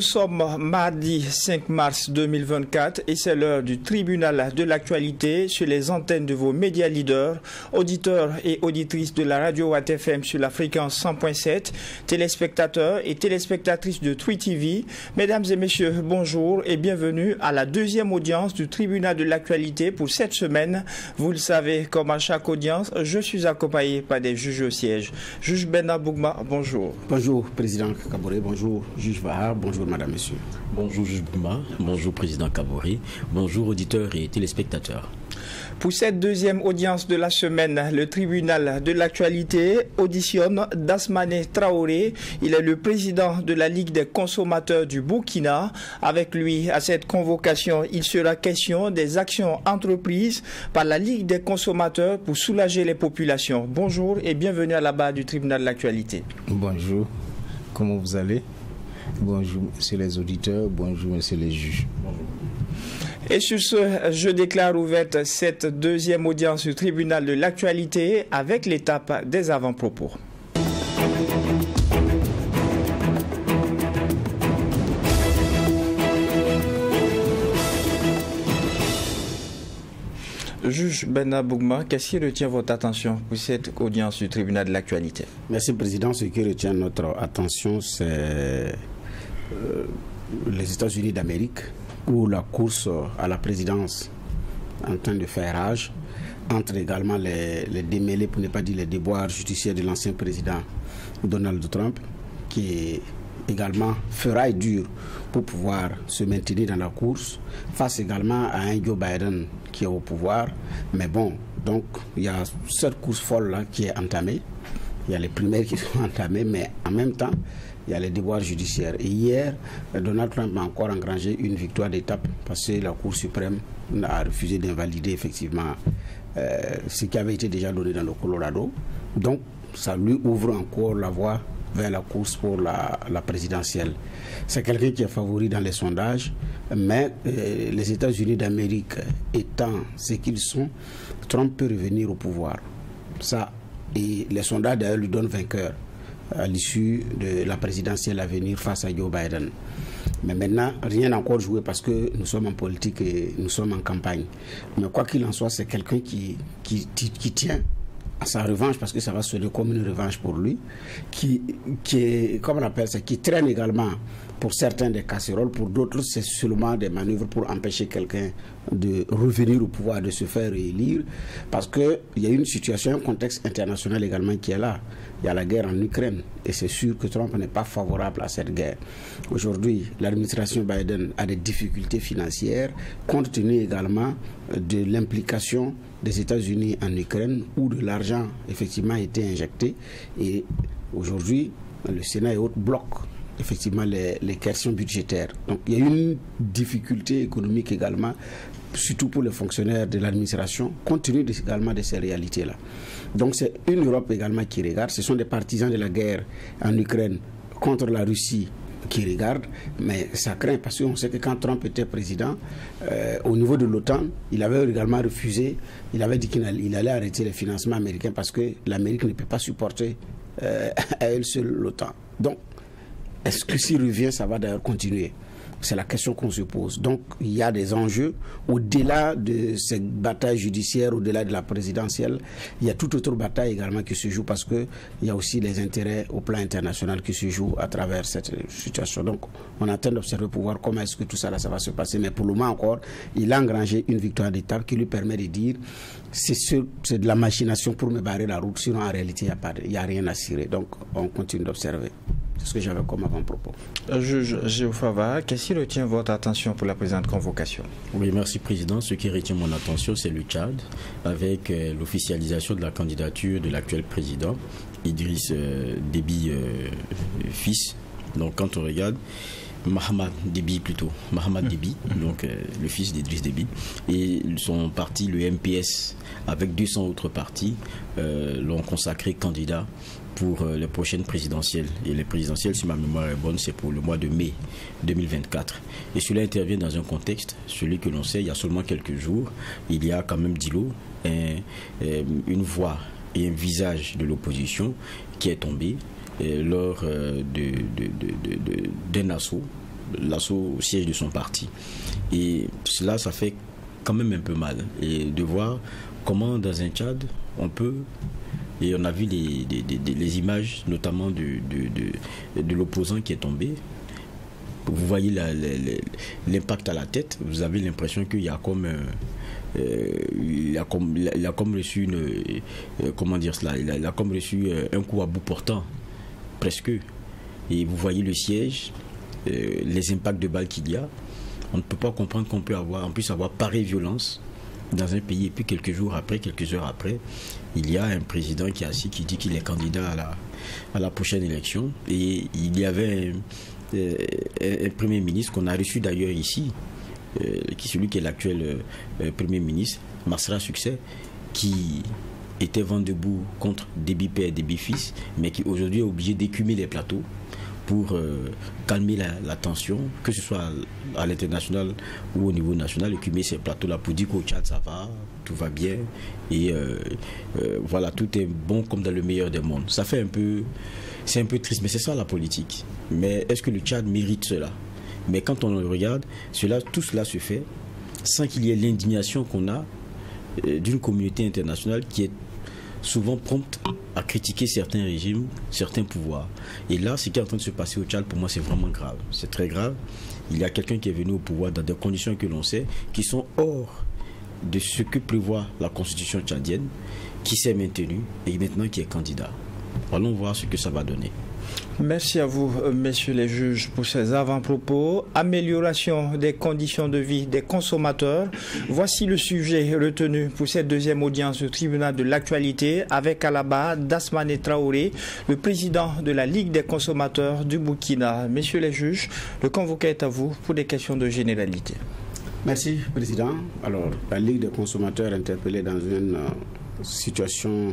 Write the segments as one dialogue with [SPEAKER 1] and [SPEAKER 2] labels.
[SPEAKER 1] sommes mardi 5 mars 2024 et c'est l'heure du tribunal de l'actualité sur les antennes de vos médias leaders, auditeurs et auditrices de la radio Watt FM sur la fréquence 100.7, téléspectateurs et téléspectatrices de Tweet TV. Mesdames et messieurs, bonjour et bienvenue à la deuxième audience du tribunal de l'actualité pour cette semaine. Vous le savez, comme à chaque audience, je suis accompagné par des juges au siège. Juge Benna Bougma, bonjour.
[SPEAKER 2] Bonjour, Président Kaboré. Bonjour, Juge Vahar. Bonjour, Madame, Monsieur.
[SPEAKER 3] Bonjour, Juge Bougma. Bonjour, Président Kaboré. Bonjour, auditeurs et téléspectateurs.
[SPEAKER 1] Pour cette deuxième audience de la semaine, le tribunal de l'actualité auditionne Dasmane Traoré. Il est le président de la Ligue des consommateurs du Burkina. Avec lui, à cette convocation, il sera question des actions entreprises par la Ligue des consommateurs pour soulager les populations. Bonjour et bienvenue à la barre du tribunal de l'actualité.
[SPEAKER 4] Bonjour, comment vous allez? Bonjour, messieurs les auditeurs, bonjour, messieurs les juges.
[SPEAKER 1] Et sur ce, je déclare ouverte cette deuxième audience du tribunal de l'actualité avec l'étape des avant-propos. Juge Benna Bougma, qu'est-ce qui retient votre attention pour cette audience du tribunal de l'actualité?
[SPEAKER 2] Merci, Président. Ce qui retient notre attention, c'est les États-Unis d'Amérique, où la course à la présidence en train de faire rage, entre également les démêlés, pour ne pas dire les déboires judiciaires de l'ancien président Donald Trump, qui également fera dur pour pouvoir se maintenir dans la course, face également à un Joe Biden qui est au pouvoir. Mais bon, donc il y a cette course folle-là qui est entamée. Il y a les primaires qui sont entamées, mais en même temps, il y a les déboires judiciaires. Et hier, Donald Trump a encore engrangé une victoire d'étape parce que la Cour suprême a refusé d'invalider effectivement ce qui avait été déjà donné dans le Colorado. Donc, ça lui ouvre encore la voie vers la course pour la présidentielle. C'est quelqu'un qui est favori dans les sondages, mais les États-Unis d'Amérique étant ce qu'ils sont, Trump peut revenir au pouvoir. Ça, et les sondages d'ailleurs lui donnent vainqueur à l'issue de la présidentielle à venir face à Joe Biden. Mais maintenant, rien n'a encore joué parce que nous sommes en politique et nous sommes en campagne. Mais quoi qu'il en soit, c'est quelqu'un qui tient à sa revanche, parce que ça va sonner comme une revanche pour lui, qui est, comme on appelle ça, qui traîne également pour certains des casseroles, pour d'autres c'est seulement des manœuvres pour empêcher quelqu'un de revenir au pouvoir, de se faire réélire, parce qu'il y a une situation, un contexte international également qui est là. Il y a la guerre en Ukraine et c'est sûr que Trump n'est pas favorable à cette guerre. Aujourd'hui, l'administration Biden a des difficultés financières compte tenu également de l'implication des États-Unis en Ukraine où de l'argent effectivement a été injecté et aujourd'hui le Sénat et autres bloquent effectivement les questions budgétaires. Donc il y a une difficulté économique également, surtout pour les fonctionnaires de l'administration, compte tenu également de ces réalités-là. Donc c'est une Europe également qui regarde, ce sont des partisans de la guerre en Ukraine contre la Russie qui regardent, mais ça craint parce qu'on sait que quand Trump était président, au niveau de l'OTAN, il avait également refusé, il avait dit qu'il allait arrêter les financements américains parce que l'Amérique ne peut pas supporter à elle seule l'OTAN. Donc, est-ce que s'il revient, ça va d'ailleurs continuer? C'est la question qu'on se pose. Donc, il y a des enjeux. Au-delà de cette bataille judiciaire, au-delà de la présidentielle, il y a toute autre bataille également qui se joue parce qu'il y a aussi les intérêts au plan international qui se jouent à travers cette situation. Donc, on attend d'observer pour voir comment est-ce que tout ça, là, ça va se passer. Mais pour le moment encore, il a engrangé une victoire d'étape qui lui permet de dire c'est de la machination pour me barrer la route. Sinon, en réalité, il n'y a rien à cirer. Donc, on continue d'observer. C'est ce que j'avais comme avant-propos.
[SPEAKER 1] Juge Géofava, qu'est-ce qui retient votre attention pour la présente convocation?
[SPEAKER 3] Oui, merci Président. Ce qui retient mon attention, c'est le Tchad, avec l'officialisation de la candidature de l'actuel président, Idriss Déby fils. Donc quand on regarde, Mahamat Déby, donc le fils d'Idriss Déby, et son parti, le MPS, avec 200 autres partis, l'ont consacré candidat pour les prochaines présidentielles. Et les présidentielles, si ma mémoire est bonne, c'est pour le mois de mai 2024. Et cela intervient dans un contexte, celui que l'on sait, il y a seulement quelques jours, il y a quand même, dit-on, une voix et un visage de l'opposition qui est tombé lors d'un assaut l'assaut au siège de son parti. Et cela, ça fait quand même un peu mal. Et de voir comment dans un Tchad, on peut... Et on a vu les images, notamment de l'opposant qui est tombé. Vous voyez l'impact à la tête. Vous avez l'impression qu'il y a comme... il a comme reçu comment dire cela, il a comme reçu un coup à bout portant, presque. Et vous voyez le siège, les impacts de balles qu'il y a. On ne peut pas comprendre qu'on puisse avoir pareille violence dans un pays, et puis quelques jours après, quelques heures après, il y a un président qui est assis, qui dit qu'il est candidat à la prochaine élection. Et il y avait un premier ministre qu'on a reçu d'ailleurs ici, celui qui est l'actuel Premier ministre, Masra Succès, qui était vent debout contre Déby père et Déby fils, mais qui aujourd'hui est obligé d'écumer les plateaux pour calmer la tension, que ce soit à l'international ou au niveau national, écumer ces plateaux-là pour dire qu'au Tchad ça va, tout va bien, et voilà, tout est bon comme dans le meilleur des mondes. Ça fait c'est un peu triste, mais c'est ça la politique. Mais est-ce que le Tchad mérite cela? Mais quand on le regarde, tout cela se fait sans qu'il y ait l'indignation qu'on a d'une communauté internationale qui est souvent prompte à critiquer certains régimes, certains pouvoirs. Et là, ce qui est en train de se passer au Tchad, pour moi, c'est vraiment grave. C'est très grave. Il y a quelqu'un qui est venu au pouvoir dans des conditions que l'on sait, qui sont hors de ce que prévoit la constitution tchadienne, qui s'est maintenu et maintenant qui est candidat. Allons voir ce que ça va donner.
[SPEAKER 1] Merci à vous, messieurs les juges, pour ces avant-propos. Amélioration des conditions de vie des consommateurs. Voici le sujet retenu pour cette deuxième audience du tribunal de l'actualité avec à la barre Dasmane Traoré, le président de la Ligue des consommateurs du Burkina. Messieurs les juges, le convoqué est à vous pour des questions de généralité.
[SPEAKER 2] Merci, Président. Alors, la Ligue des consommateurs interpellée dans une situation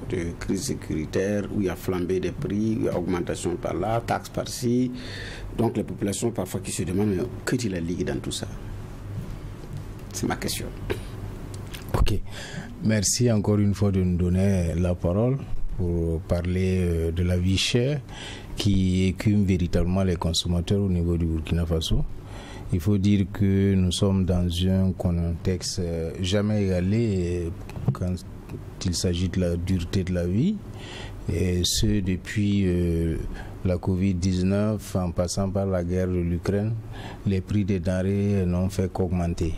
[SPEAKER 2] de crise sécuritaire où il y a flambé des prix, où il y a augmentation par là, taxes par-ci. Donc les populations parfois qui se demandent mais que dit la Ligue dans tout ça? C'est ma question.
[SPEAKER 4] Ok. Merci encore une fois de nous donner la parole pour parler de la vie chère qui écume véritablement les consommateurs au niveau du Burkina Faso. Il faut dire que nous sommes dans un contexte jamais égalé quand il s'agit de la dureté de la vie, et ce depuis la Covid-19 en passant par la guerre de l'Ukraine, les prix des denrées n'ont fait qu'augmenter.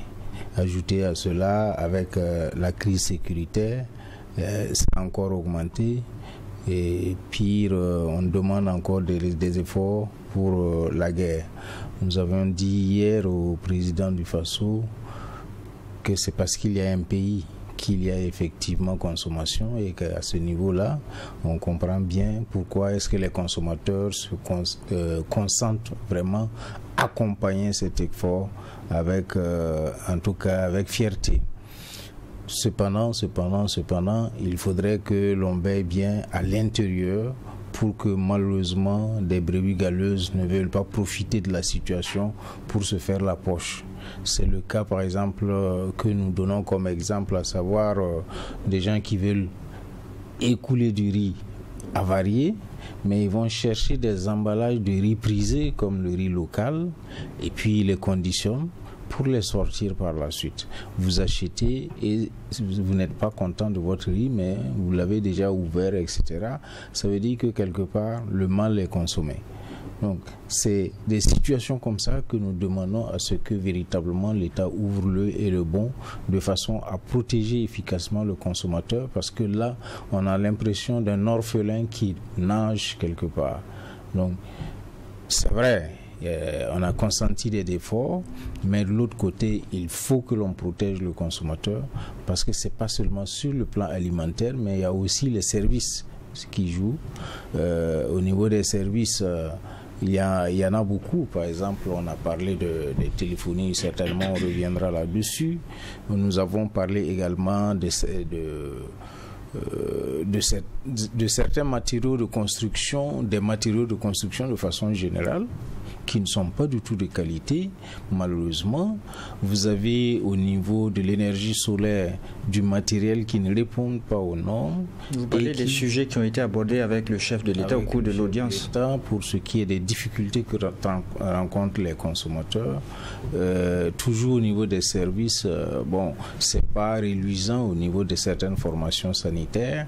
[SPEAKER 4] Ajouté à cela, avec la crise sécuritaire, ça a encore augmenté, et pire, on demande encore des efforts pour la guerre. Nous avons dit hier au président du Faso que c'est parce qu'il y a un pays qu'il y a effectivement consommation et qu'à ce niveau-là, on comprend bien pourquoi est-ce que les consommateurs se consentent vraiment à accompagner cet effort avec, en tout cas, avec fierté. Cependant, il faudrait que l'on veille bien à l'intérieur pour que malheureusement des brebis galeuses ne veulent pas profiter de la situation pour se faire la poche. C'est le cas par exemple que nous donnons comme exemple, à savoir des gens qui veulent écouler du riz avarié, mais ils vont chercher des emballages de riz prisé comme le riz local et puis ils les conditionnent pour les sortir par la suite. Vous achetez et vous n'êtes pas content de votre riz, mais vous l'avez déjà ouvert, etc. Ça veut dire que quelque part, le mal est consommé. Donc, c'est des situations comme ça que nous demandons à ce que véritablement l'État ouvre le et le bon de façon à protéger efficacement le consommateur, parce que là, on a l'impression d'un orphelin qui nage quelque part. Donc, c'est vrai, on a consenti des efforts, mais de l'autre côté, il faut que l'on protège le consommateur, parce que c'est pas seulement sur le plan alimentaire, mais il y a aussi les services qui jouent. Au niveau des services, il y en a beaucoup. Par exemple, on a parlé des téléphonies, certainement on reviendra là-dessus. Nous avons parlé également de certains matériaux de construction, des matériaux de construction de façon générale, qui ne sont pas du tout de qualité, malheureusement. Vous avez au niveau de l'énergie solaire du matériel qui ne répond pas aux normes.
[SPEAKER 1] Vous parlez des sujets qui ont été abordés avec le chef de l'État au cours de l'audience.
[SPEAKER 4] Pour ce qui est des difficultés que rencontrent les consommateurs, toujours au niveau des services, c'est pas reluisant au niveau de certaines formations sanitaires,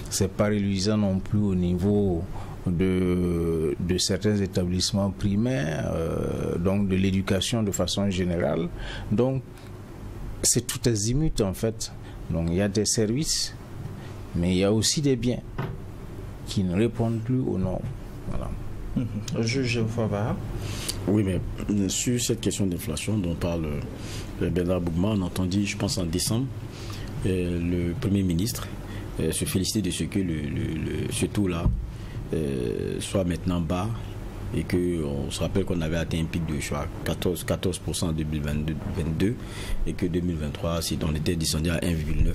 [SPEAKER 4] c'est pas reluisant non plus au niveau de certains établissements primaires, donc de l'éducation de façon générale. Donc c'est tout azimut en fait. Donc il y a des services, mais il y a aussi des biens qui ne répondent plus aux normes. Voilà.
[SPEAKER 1] Juge Favara.
[SPEAKER 3] Oui, mais sur cette question d'inflation dont parle Bernard Bougma, on a entendu, je pense en décembre, le Premier ministre se féliciter de ce que ce taux-là soit maintenant bas, et qu'on se rappelle qu'on avait atteint un pic de 14% en 2022 et que 2023 on était descendu à 1,9,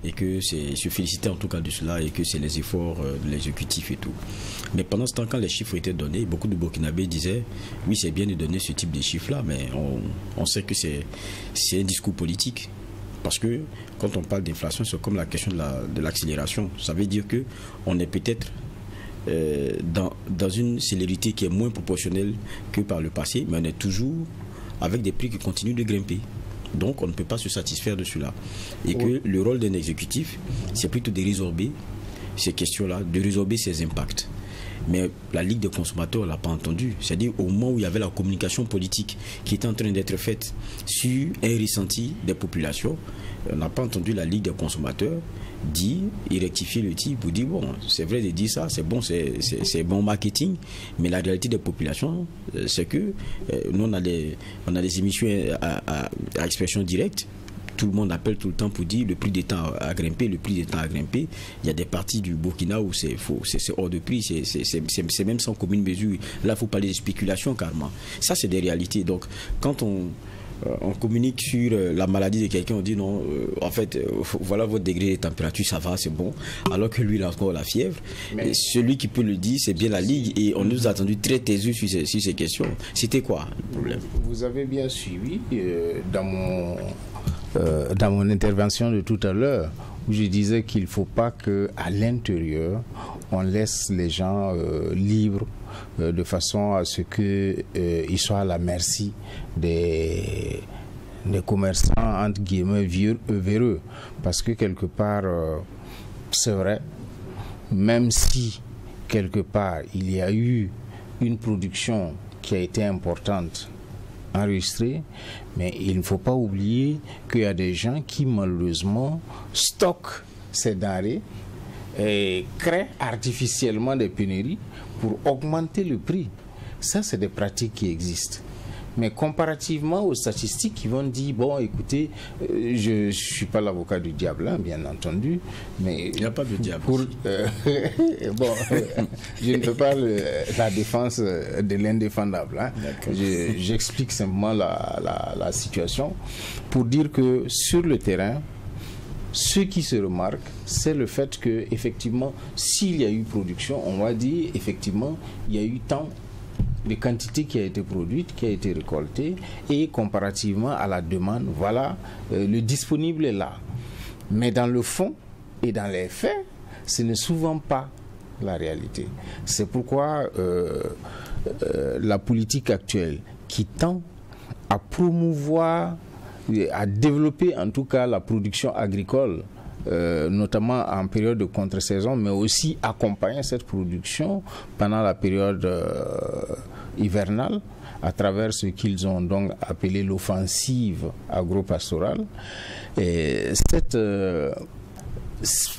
[SPEAKER 3] et que c'est se féliciter en tout cas de cela, et que c'est les efforts de l'exécutif et tout. Mais pendant ce temps, quand les chiffres étaient donnés, beaucoup de Burkinabés disaient oui, c'est bien de donner ce type de chiffres-là, mais on sait que c'est un discours politique. Parce que quand on parle d'inflation, c'est comme la question de l'accélération. Ça veut dire qu'on est peut-être dans une célérité qui est moins proportionnelle que par le passé, mais on est toujours avec des prix qui continuent de grimper. Donc on ne peut pas se satisfaire de cela. Et que le rôle d'un exécutif, c'est plutôt de résorber ces questions-là, de résorber ces impacts. Mais la Ligue des consommateurs ne l'a pas entendu. C'est-à-dire au moment où il y avait la communication politique qui était en train d'être faite sur un ressenti des populations, on n'a pas entendu la Ligue des consommateurs dire et rectifier le tir pour dire bon, c'est vrai de dire ça, c'est bon, c'est bon marketing, mais la réalité des populations, c'est que nous on a des émissions à expression directe. Tout le monde appelle tout le temps pour dire le prix des temps a grimpé, le prix des temps a grimpé. Il y a des parties du Burkina où c'est hors de prix, c'est même sans commune mesure. Là, il faut parler de spéculation carrément. Ça, c'est des réalités. Donc, quand on communique sur la maladie de quelqu'un, on dit non, en fait, voilà votre degré de température, ça va, c'est bon. Alors que lui, il a encore la fièvre. Et celui qui peut le dire, c'est bien la Ligue. Et on nous a attendu très taiseux sur ces questions. C'était quoi le problème?
[SPEAKER 4] Vous avez bien suivi dans mon intervention de tout à l'heure, où je disais qu'il ne faut pas qu'à l'intérieur, on laisse les gens libres de façon à ce qu'ils soient à la merci des commerçants, entre guillemets, véreux. Parce que quelque part, c'est vrai, même si quelque part il y a eu une production qui a été importante, enregistré, mais il ne faut pas oublier qu'il y a des gens qui malheureusement stockent ces denrées et créent artificiellement des pénuries pour augmenter le prix. Ça, c'est des pratiques qui existent. Mais comparativement aux statistiques qui vont dire, bon, écoutez, je ne suis pas l'avocat du diable, hein, bien entendu, mais...
[SPEAKER 3] Il n'y a pas de diable.
[SPEAKER 4] Je ne fais pas la défense de l'indéfendable. Hein. J'explique simplement la situation pour dire que sur le terrain, ce qui se remarque, c'est le fait que, effectivement, s'il y a eu production, on va dire, effectivement, il y a eu tant de quantité qui a été produite, qui a été récoltée, et comparativement à la demande, voilà, le disponible est là. Mais dans le fond et dans les faits, ce n'est souvent pas la réalité. C'est pourquoi la politique actuelle qui tend à promouvoir, à développer en tout cas la production agricole, notamment en période de contre-saison, mais aussi accompagner cette production pendant la période hivernale à travers ce qu'ils ont donc appelé l'offensive agro-pastorale. Et cette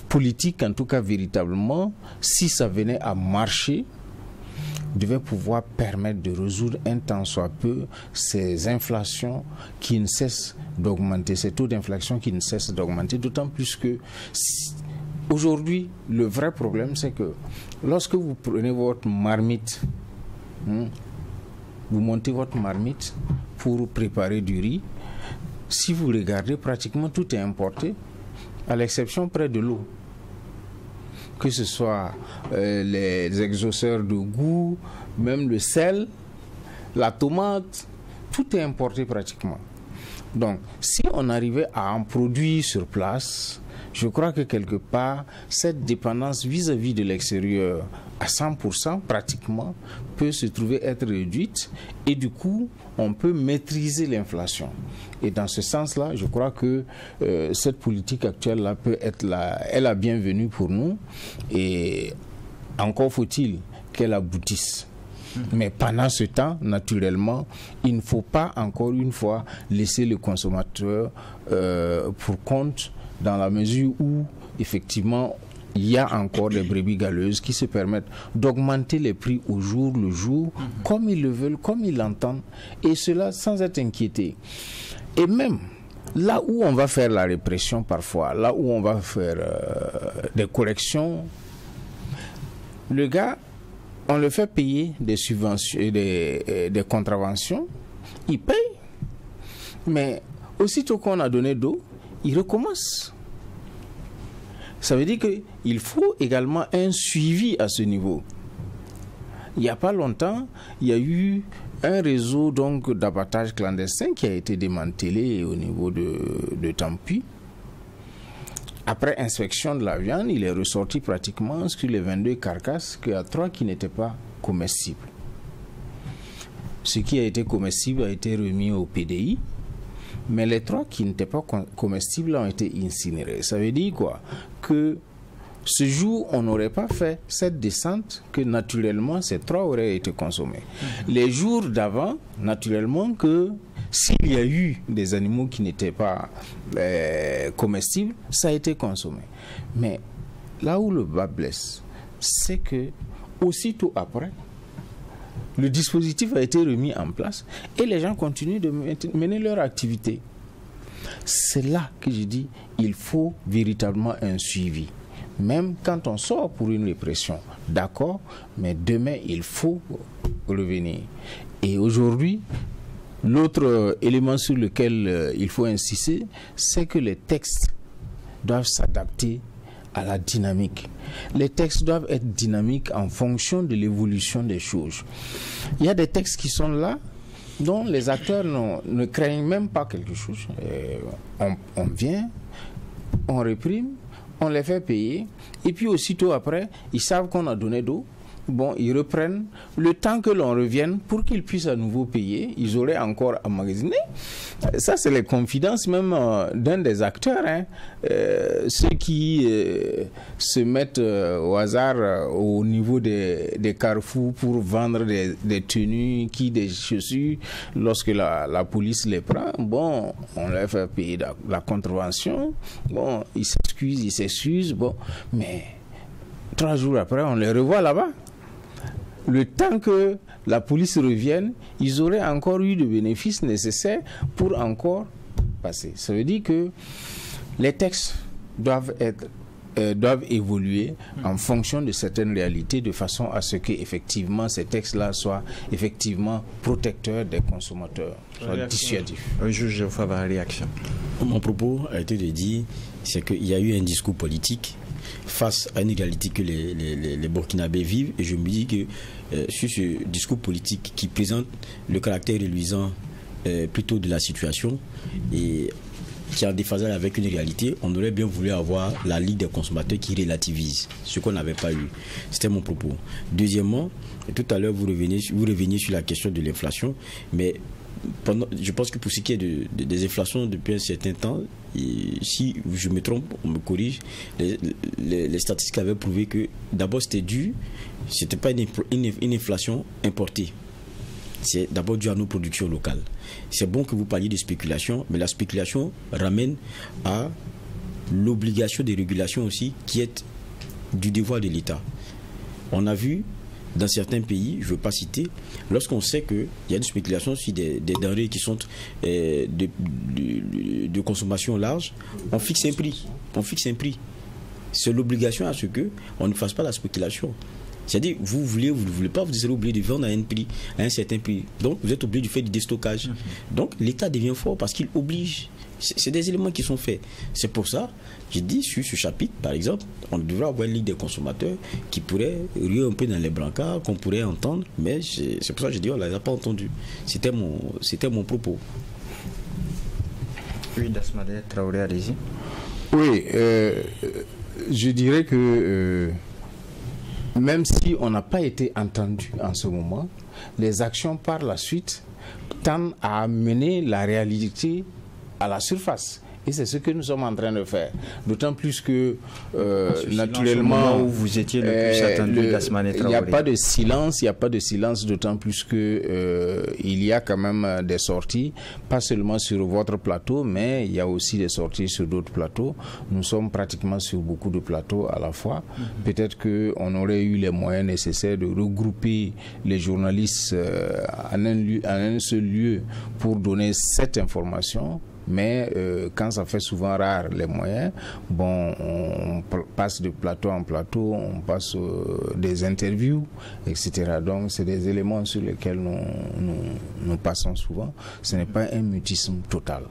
[SPEAKER 4] politique, en tout cas véritablement, si ça venait à marcher, devait pouvoir permettre de résoudre un tant soit peu ces inflations qui ne cessent d'augmenter, ces taux d'inflation qui ne cessent d'augmenter, d'autant plus que aujourd'hui, le vrai problème, c'est que lorsque vous prenez votre marmite, vous montez votre marmite pour préparer du riz, si vous regardez, pratiquement tout est importé, à l'exception près de l'eau. Que ce soit les exhausteurs de goût, même le sel, la tomate, tout est importé pratiquement. Donc, si on arrivait à en produire sur place, je crois que quelque part, cette dépendance vis-à-vis de l'extérieur à 100% pratiquement peut se trouver être réduite et du coup, on peut maîtriser l'inflation. Et dans ce sens-là, je crois que cette politique actuelle-là peut être la bienvenue pour nous et encore faut-il qu'elle aboutisse. Mais pendant ce temps, naturellement, il ne faut pas encore une fois laisser le consommateur pour compte dans la mesure où, effectivement, il y a encore des brebis galeuses qui se permettent d'augmenter les prix au jour le jour, comme ils le veulent, comme ils l'entendent, et cela sans être inquiété. Et même là où on va faire la répression parfois, là où on va faire des corrections, le gars, on le fait payer des subventions et des contraventions, il paye. Mais aussitôt qu'on a donné d'eau, il recommence. Ça veut dire qu'il faut également un suivi à ce niveau. Il n'y a pas longtemps, il y a eu un réseau donc d'abattage clandestin qui a été démantelé au niveau de Tampi. Après inspection de la viande, il est ressorti pratiquement sur les 22 carcasses qu'il y a 3 qui n'étaient pas comestibles. Ce qui a été comestible a été remis au PDI, mais les 3 qui n'étaient pas comestibles ont été incinérés. Ça veut dire quoi? Que ce jour, on n'aurait pas fait cette descente, que naturellement, ces 3 auraient été consommés. Les jours d'avant, naturellement, que s'il y a eu des animaux qui n'étaient pas comestibles, ça a été consommé. Mais là où le bas blesse, c'est que aussitôt après, le dispositif a été remis en place et les gens continuent de mener leur activité. C'est là que je dis, il faut véritablement un suivi. Même quand on sort pour une répression, d'accord, mais demain, il faut revenir. Et aujourd'hui, l'autre élément sur lequel il faut insister, c'est que les textes doivent s'adapter à la dynamique. Les textes doivent être dynamiques en fonction de l'évolution des choses. Il y a des textes qui sont là, dont les acteurs ne craignent même pas quelque chose. On vient, on réprime, on les fait payer, et puis aussitôt après, ils savent qu'on a donné d'eau. Bon, ils reprennent le temps que l'on revienne pour qu'ils puissent à nouveau payer. Ils auraient encore emmagasiné. Ça, c'est les confidences même d'un des acteurs. Ceux qui se mettent au hasard au niveau des carrefours pour vendre des tenues, des chaussures. Lorsque la police les prend, bon, on leur fait payer la contravention. Bon, ils s'excusent. Bon, mais 3 jours après, on les revoit là-bas. Le temps que la police revienne, ils auraient encore eu de bénéfices nécessaires pour encore passer. Ça veut dire que les textes doivent évoluer en fonction de certaines réalités, de façon à ce que effectivement ces textes-là soient effectivement protecteurs des consommateurs, soient dissuasifs.
[SPEAKER 1] Juge Fava, réaction.
[SPEAKER 3] Mon propos a été de dire, c'est qu'il y a eu un discours politique face à une égalité que les Burkinabés vivent, et je me dis que sur ce discours politique qui présente le caractère réluisant plutôt de la situation et qui est en déphasage avec une réalité, on aurait bien voulu avoir la Ligue des consommateurs qui relativise ce qu'on n'avait pas eu. C'était mon propos. Deuxièmement, tout à l'heure vous reveniez sur la question de l'inflation, mais je pense que pour ce qui est des inflations depuis un certain temps, et si je me trompe, on me corrige, les statistiques avaient prouvé que d'abord c'était pas une inflation importée. C'est d'abord dû à nos productions locales. C'est bon que vous parliez de spéculation, mais la spéculation ramène à l'obligation de régulation aussi qui est du devoir de l'État. On a vu dans certains pays, je ne veux pas citer, lorsqu'on sait qu'il y a une spéculation sur des denrées qui sont de consommation large, on fixe un prix. C'est l'obligation à ce qu'on ne fasse pas la spéculation. C'est-à-dire, vous ne voulez pas, vous serez obligé de vendre à un certain prix. Donc, vous êtes obligé de faire du déstockage. Donc, l'État devient fort parce qu'il oblige C'est des éléments qui sont faits. C'est pour ça, j'ai dit sur ce chapitre, par exemple, on devrait avoir une ligue des consommateurs qui pourrait ruer un peu dans les brancards, qu'on pourrait entendre, mais c'est pour ça que j'ai dit, on ne l'a pas entendu. C'était mon propos.
[SPEAKER 1] Oui, Dasmane Traoré, allez-y.
[SPEAKER 4] Oui, je dirais que même si on n'a pas été entendu en ce moment, les actions par la suite tendent à amener la réalité à la surface. Et c'est ce que nous sommes en train de faire. D'autant plus que, naturellement,
[SPEAKER 1] où vous étiez le plus attendu, Dasmane Traoré.
[SPEAKER 4] Il n'y a pas de silence, d'autant plus que il y a quand même des sorties, pas seulement sur votre plateau, mais il y a aussi des sorties sur d'autres plateaux. Nous sommes pratiquement sur beaucoup de plateaux à la fois. Peut-être qu'on aurait eu les moyens nécessaires de regrouper les journalistes en un seul lieu pour donner cette information. Mais quand ça fait souvent rare les moyens, bon, on passe de plateau en plateau, on passe des interviews, etc. Donc c'est des éléments sur lesquels nous passons souvent. Ce n'est pas un mutisme total.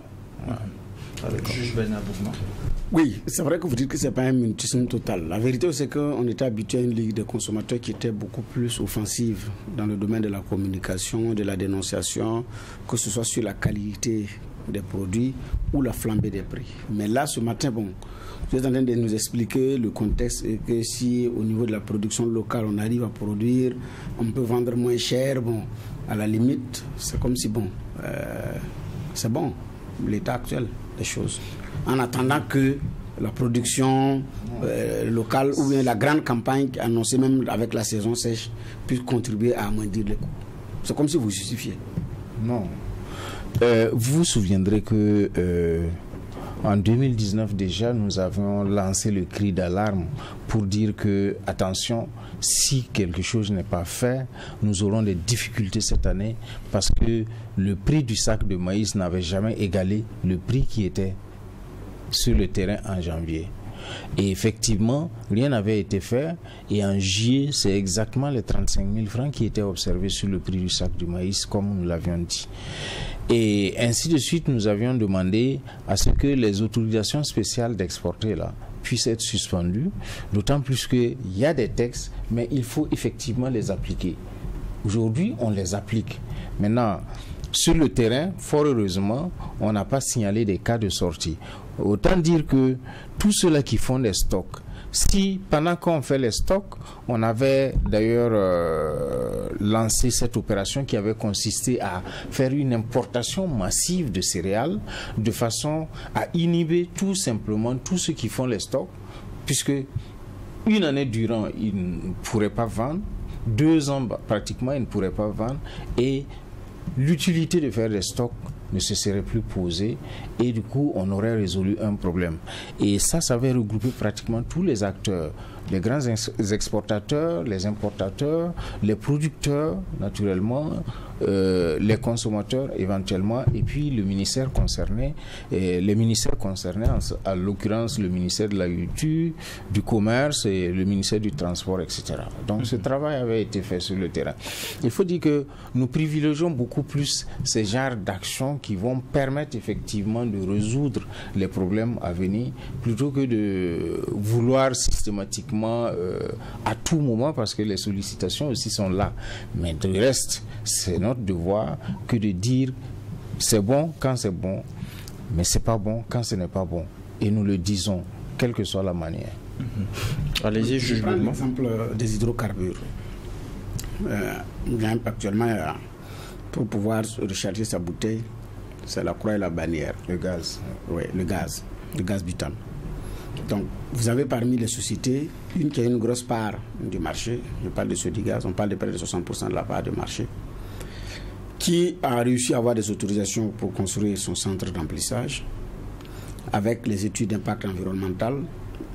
[SPEAKER 2] Oui, c'est vrai que vous dites que ce n'est pas un mutisme total. La vérité, c'est qu'on était habitué à une ligue des consommateurs qui était beaucoup plus offensive dans le domaine de la communication, de la dénonciation, que ce soit sur la qualité des produits ou la flambée des prix. Mais là, ce matin, bon, vous êtes en train de nous expliquer le contexte et que si au niveau de la production locale, on arrive à produire, on peut vendre moins cher, bon, à la limite, c'est comme si, bon, c'est bon, l'état actuel des choses. En attendant que la production locale ou bien la grande campagne annoncée même avec la saison sèche puisse contribuer à amoindrir les coûts. C'est comme si vous justifiez.
[SPEAKER 4] Non. Vous vous souviendrez que en 2019 déjà, nous avions lancé le cri d'alarme pour dire que, attention, si quelque chose n'est pas fait, nous aurons des difficultés cette année parce que le prix du sac de maïs n'avait jamais égalé le prix qui était sur le terrain en janvier. Et effectivement, rien n'avait été fait. Et en juillet, c'est exactement les 35 000 francs qui étaient observés sur le prix du sac de maïs, comme nous l'avions dit. Et ainsi de suite, nous avions demandé à ce que les autorisations spéciales d'exporter là puissent être suspendues, d'autant plus qu'il y a des textes, mais il faut effectivement les appliquer. Aujourd'hui, on les applique. Maintenant, sur le terrain, fort heureusement, on n'a pas signalé des cas de sortie. Autant dire que tous ceux-là qui font des stocks, si pendant qu'on fait les stocks, on avait d'ailleurs lancé cette opération qui avait consisté à faire une importation massive de céréales de façon à inhiber tout simplement tous ceux qui font les stocks, puisque une année durant, ils ne pourraient pas vendre, 2 ans pratiquement, ils ne pourraient pas vendre, et l'utilité de faire des stocks ne se serait plus posée et du coup on aurait résolu un problème. Et ça avait regroupé pratiquement tous les acteurs, les grands exportateurs, les importateurs, les producteurs naturellement, les consommateurs éventuellement, et puis le ministère concerné, les ministères concernés, à l'occurrence le ministère de l'Agriculture, du Commerce et le ministère du Transport, etc. Donc ce travail avait été fait sur le terrain. Il faut dire que nous privilégions beaucoup plus ces genres d'actions qui vont permettre effectivement de résoudre les problèmes à venir, plutôt que de vouloir systématiquement à tout moment, parce que les sollicitations aussi sont là. Mais de reste, c'est notre devoir que de dire c'est bon quand c'est bon, mais c'est pas bon quand ce n'est pas bon. Et nous le disons, quelle que soit la manière.
[SPEAKER 1] Allez-y,
[SPEAKER 2] je prends l'exemple des hydrocarbures. Actuellement, pour pouvoir recharger sa bouteille, c'est la croix et la bannière.
[SPEAKER 4] Le gaz.
[SPEAKER 2] Oui, le gaz butane. Donc, vous avez parmi les sociétés une qui a une grosse part du marché. Je parle de Sodigaz, on parle de près de 60% de la part du marché, qui a réussi à avoir des autorisations pour construire son centre d'emplissage avec les études d'impact environnemental.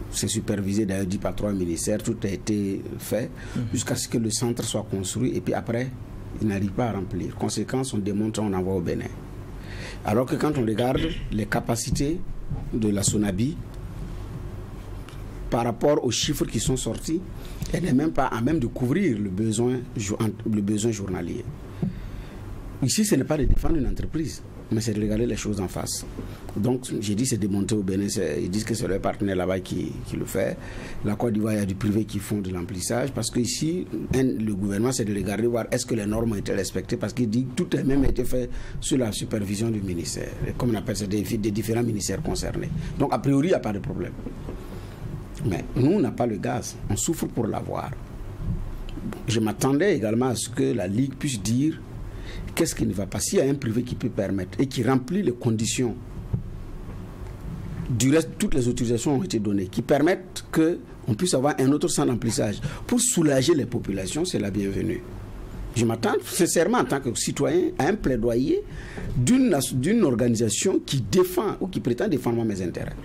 [SPEAKER 2] C'est supervisé d'ailleurs dit par 3 ministères, tout a été fait jusqu'à ce que le centre soit construit et puis après, il n'arrive pas à remplir. Conséquence, on démonte, on envoie au Bénin. Alors que quand on regarde les capacités de la Sonabi, par rapport aux chiffres qui sont sortis, elle n'est même pas à même de couvrir le besoin journalier. Ici, ce n'est pas de défendre une entreprise. mais c'est de regarder les choses en face. Donc, j'ai dit, c'est démonté au Bénin. Ils disent que c'est leur partenaire là-bas qui le fait. La Côte d'Ivoire, il y a du privé qui font de l'emplissage. Parce qu'ici, le gouvernement, c'est de regarder, voir est-ce que les normes ont été respectées. Parce qu'il dit que tout a même été fait sous la supervision du ministère. Comme on appelle ça, des différents ministères concernés. Donc, a priori, il n'y a pas de problème. Mais nous, on n'a pas le gaz. On souffre pour l'avoir. Je m'attendais également à ce que la Ligue puisse dire qu'est-ce qui ne va pas. S'il y a un privé qui peut permettre et qui remplit les conditions, du reste, toutes les autorisations ont été données, qui permettent qu'on puisse avoir un autre centre d'emplissage pour soulager les populations, c'est la bienvenue. Je m'attends sincèrement en tant que citoyen à un plaidoyer d'une organisation qui défend ou qui prétend défendre mes intérêts.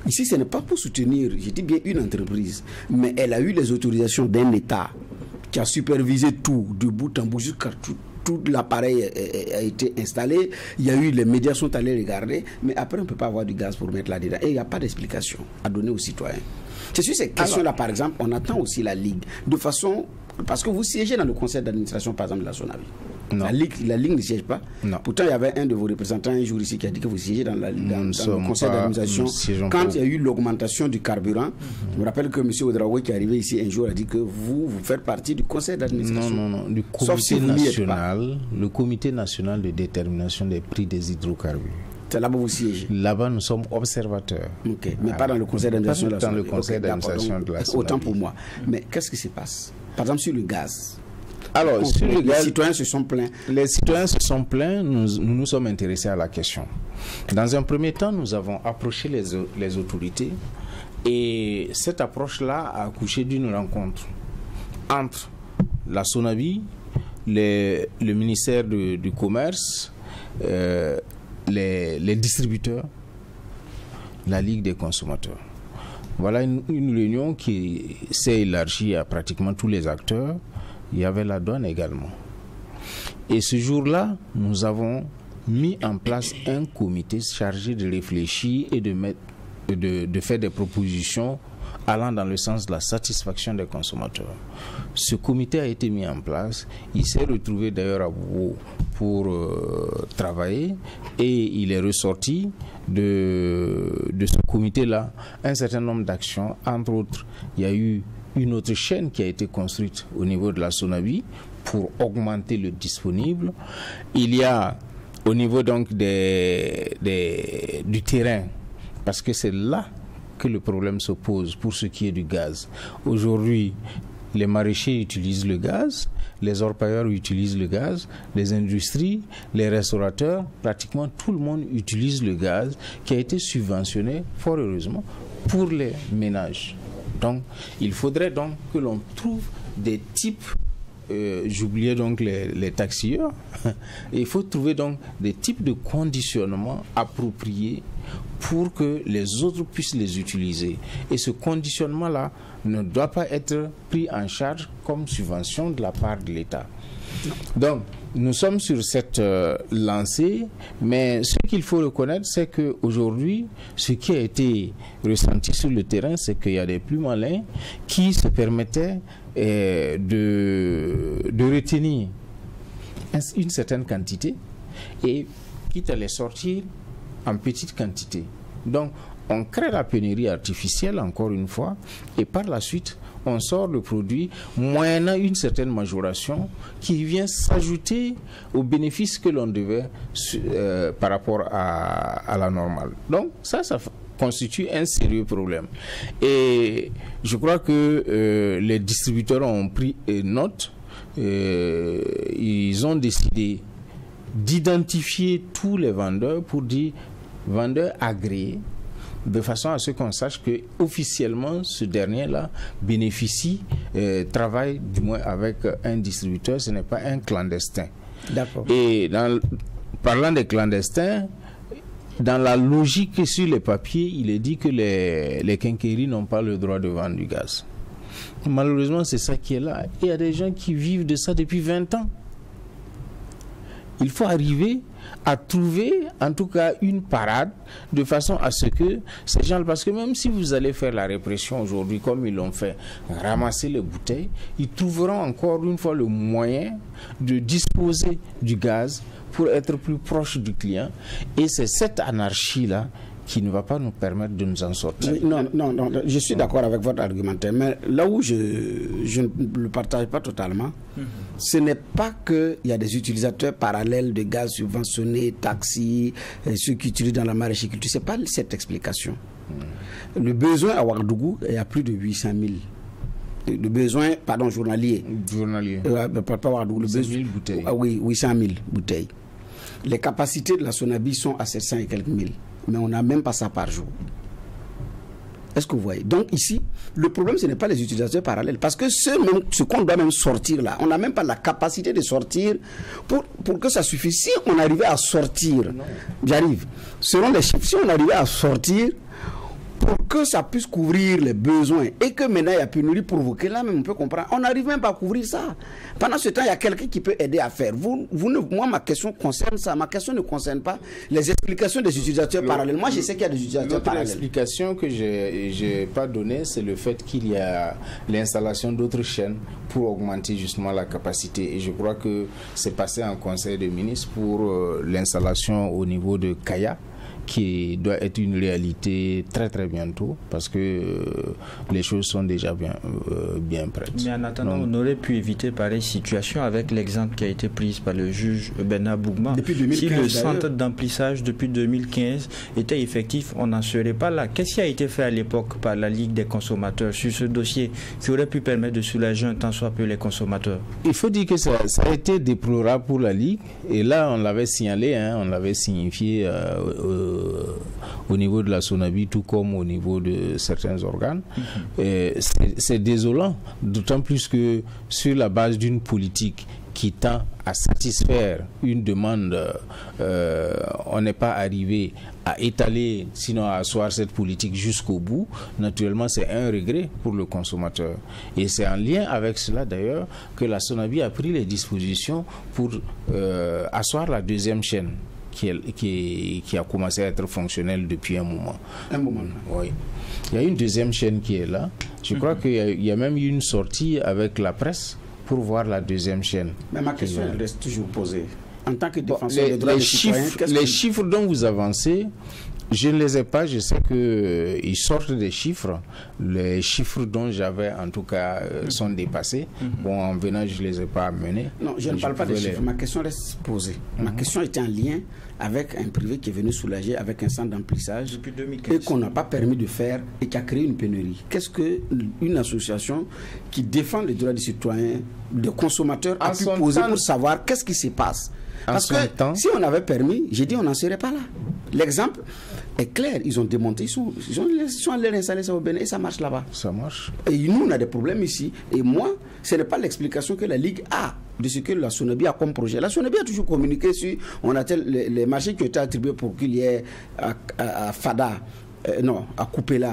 [SPEAKER 2] Ici, ce n'est pas pour soutenir, je dis bien une entreprise, mais elle a eu les autorisations d'un État qui a supervisé tout, de bout en bout, jusqu'à tout l'appareil a été installé. Il y a eu, les médias sont allés regarder, mais après, on ne peut pas avoir du gaz pour mettre là-dedans. Et il n'y a pas d'explication à donner aux citoyens. C'est sur ces questions-là, par exemple, on attend aussi la Ligue, de façon... Parce que vous siégez dans le conseil d'administration, par exemple, de la SONAVI. La Ligue ne siège pas. Non. Pourtant, il y avait un de vos représentants un jour ici qui a dit que vous siégez dans le conseil d'administration. Quand il y a eu l'augmentation du carburant, je me rappelle que M. Ouedraogo qui est arrivé ici un jour a dit que vous faites partie du conseil d'administration.
[SPEAKER 4] Non, du comité national, le comité national de détermination des prix des hydrocarbures.
[SPEAKER 2] C'est là-bas où vous siégez.
[SPEAKER 4] Là-bas, nous sommes observateurs.
[SPEAKER 2] Okay. Mais pas dans le conseil d'administration de la SONAVI.
[SPEAKER 4] Dans le conseil d'administration de la SONAVI.
[SPEAKER 2] Autant pour moi. Mais qu'est-ce qui se passe? Par exemple, sur le gaz.
[SPEAKER 4] Alors, sur le gaz,
[SPEAKER 2] les citoyens se sont plaints.
[SPEAKER 4] Les citoyens se sont plaints, nous sommes intéressés à la question. Dans un premier temps, nous avons approché les autorités et cette approche-là a accouché d'une rencontre entre la SONAVI, le ministère du Commerce, les distributeurs, la Ligue des consommateurs. Voilà une réunion qui s'est élargie à pratiquement tous les acteurs. Il y avait la douane également. Et ce jour-là, nous avons mis en place un comité chargé de réfléchir et de faire des propositions allant dans le sens de la satisfaction des consommateurs. Ce comité a été mis en place. Il s'est retrouvé d'ailleurs à Bobo pour travailler et il est ressorti de ce comité-là un certain nombre d'actions. Entre autres, il y a eu une autre chaîne qui a été construite au niveau de la SONAVI pour augmenter le disponible. Il y a au niveau donc du terrain, parce que c'est là que le problème se pose pour ce qui est du gaz. Aujourd'hui, les maraîchers utilisent le gaz, les orpailleurs utilisent le gaz, les industries, les restaurateurs, pratiquement tout le monde utilise le gaz qui a été subventionné, fort heureusement, pour les ménages. Donc, il faudrait donc que l'on trouve des types, j'oubliais donc les taxieurs, il faut trouver donc des types de conditionnement appropriés pour que les autres puissent les utiliser. Et ce conditionnement-là ne doit pas être pris en charge comme subvention de la part de l'État. Donc, nous sommes sur cette lancée, mais ce qu'il faut reconnaître, c'est qu'aujourd'hui, ce qui a été ressenti sur le terrain, c'est qu'il y a des plus malins qui se permettaient de retenir une certaine quantité et quitte à les sortir en petite quantité. Donc, on crée la pénurie artificielle, encore une fois, et par la suite, on sort le produit moyennant une certaine majoration qui vient s'ajouter aux bénéfices que l'on devait par rapport à la normale. Donc, ça constitue un sérieux problème. Et je crois que les distributeurs ont pris note. Ils ont décidé d'identifier tous les vendeurs pour dire vendeurs agréés, de façon à ce qu'on sache que officiellement ce dernier-là bénéficie, travaille du moins avec un distributeur, ce n'est pas un clandestin. D'accord. Et parlant des clandestins, dans la logique sur les papiers, il est dit que les quincailleries n'ont pas le droit de vendre du gaz. Malheureusement, c'est ça qui est là. Et il y a des gens qui vivent de ça depuis 20 ans. Il faut arriver à trouver en tout cas une parade de façon à ce que ces gens, parce que même si vous allez faire la répression aujourd'hui comme ils l'ont fait, ramasser les bouteilles, ils trouveront encore une fois le moyen de disposer du gaz pour être plus proche du client. Et c'est cette anarchie-là qui ne va pas nous permettre de nous en sortir.
[SPEAKER 2] Oui, non, je suis d'accord avec votre argumentaire, mais là où je ne le partage pas totalement, ce n'est pas qu'il y a des utilisateurs parallèles de gaz subventionnés, taxis, ceux qui utilisent dans la maraîchiculture. Ce n'est pas cette explication. Le besoin à Ouagadougou est à plus de 800 000. Le besoin, pardon, journalier. Pas Ouagadougou, le besoin.
[SPEAKER 4] 000 bouteilles.
[SPEAKER 2] Oui, 800 000 bouteilles. Les capacités de la Sonabi sont à 700 et quelques mille. Mais on n'a même pas ça par jour. Est-ce que vous voyez? Donc ici, le problème, ce n'est pas les utilisateurs parallèles. Parce que ce qu'on doit même sortir là, on n'a même pas la capacité de sortir pour que ça suffise. Si on arrivait à sortir, j'arrive, selon les chiffres, si on arrivait à sortir pour que ça puisse couvrir les besoins et que maintenant il y a pénurie provoquée, là même on peut comprendre. On n'arrive même pas à couvrir ça. Pendant ce temps, il y a quelqu'un qui peut aider à faire. Moi, ma question concerne ça. Ma question ne concerne pas les explications des utilisateurs parallèles. Moi, je sais qu'il y a des utilisateurs parallèles.
[SPEAKER 4] L'explication que je n'ai pas donnée, c'est le fait qu'il y a l'installation d'autres chaînes pour augmenter justement la capacité. Et je crois que c'est passé en conseil de ministres pour l'installation au niveau de Kaya, qui doit être une réalité très très bientôt, parce que les choses sont déjà bien prêtes.
[SPEAKER 1] Mais en attendant, on aurait pu éviter pareille situation avec l'exemple qui a été pris par le juge Bernard Bougma.
[SPEAKER 2] Depuis 2015,
[SPEAKER 1] si le centre d'emplissage depuis 2015 était effectif, on n'en serait pas là. Qu'est-ce qui a été fait à l'époque par la Ligue des consommateurs sur ce dossier qui aurait pu permettre de soulager un tant soit peu les consommateurs?
[SPEAKER 4] Il faut dire que ça a été déplorable pour la Ligue, et là on l'avait signalé, on l'avait signifié au niveau de la Sonabi, tout comme au niveau de certains organes. C'est désolant, d'autant plus que sur la base d'une politique qui tend à satisfaire une demande, on n'est pas arrivé à étaler, sinon à asseoir cette politique jusqu'au bout. Naturellement, c'est un regret pour le consommateur. Et c'est en lien avec cela, d'ailleurs, que la Sonabi a pris les dispositions pour asseoir la deuxième chaîne, qui a commencé à être fonctionnelle depuis un moment. Oui. Il y a une deuxième chaîne qui est là. Je crois qu'il y a même eu une sortie avec la presse pour voir la deuxième chaîne.
[SPEAKER 2] Mais ma question reste toujours posée. En tant que défenseur des droits des citoyens,
[SPEAKER 4] les chiffres dont vous avancez, je ne les ai pas. Je sais qu'ils sortent des chiffres. Les chiffres dont j'avais, en tout cas, sont dépassés. Bon, en venant, je ne les ai pas amenés.
[SPEAKER 2] Non, je ne parle pas des chiffres. Ma question reste posée. Ma question était en lien avec un privé qui est venu soulager avec un centre d'emplissage
[SPEAKER 1] depuis 2015
[SPEAKER 2] et qu'on n'a pas permis de faire et qui a créé une pénurie. Qu'est-ce qu'une association qui défend les droits des citoyens, des consommateurs, a pu poser pour savoir qu'est-ce qui se passe? Parce que si on avait permis, j'ai dit on n'en serait pas là. L'exemple est clair. Ils ont démonté, ils sont allés installer ça au Bénin et ça marche là-bas.
[SPEAKER 4] Ça marche.
[SPEAKER 2] Et nous, on a des problèmes ici. Et moi, ce n'est pas l'explication que la Ligue a de ce que la Sonabi a comme projet. La Sonabi a toujours communiqué sur les marchés qui ont été attribués pour qu'il y ait à Fada, à Koupela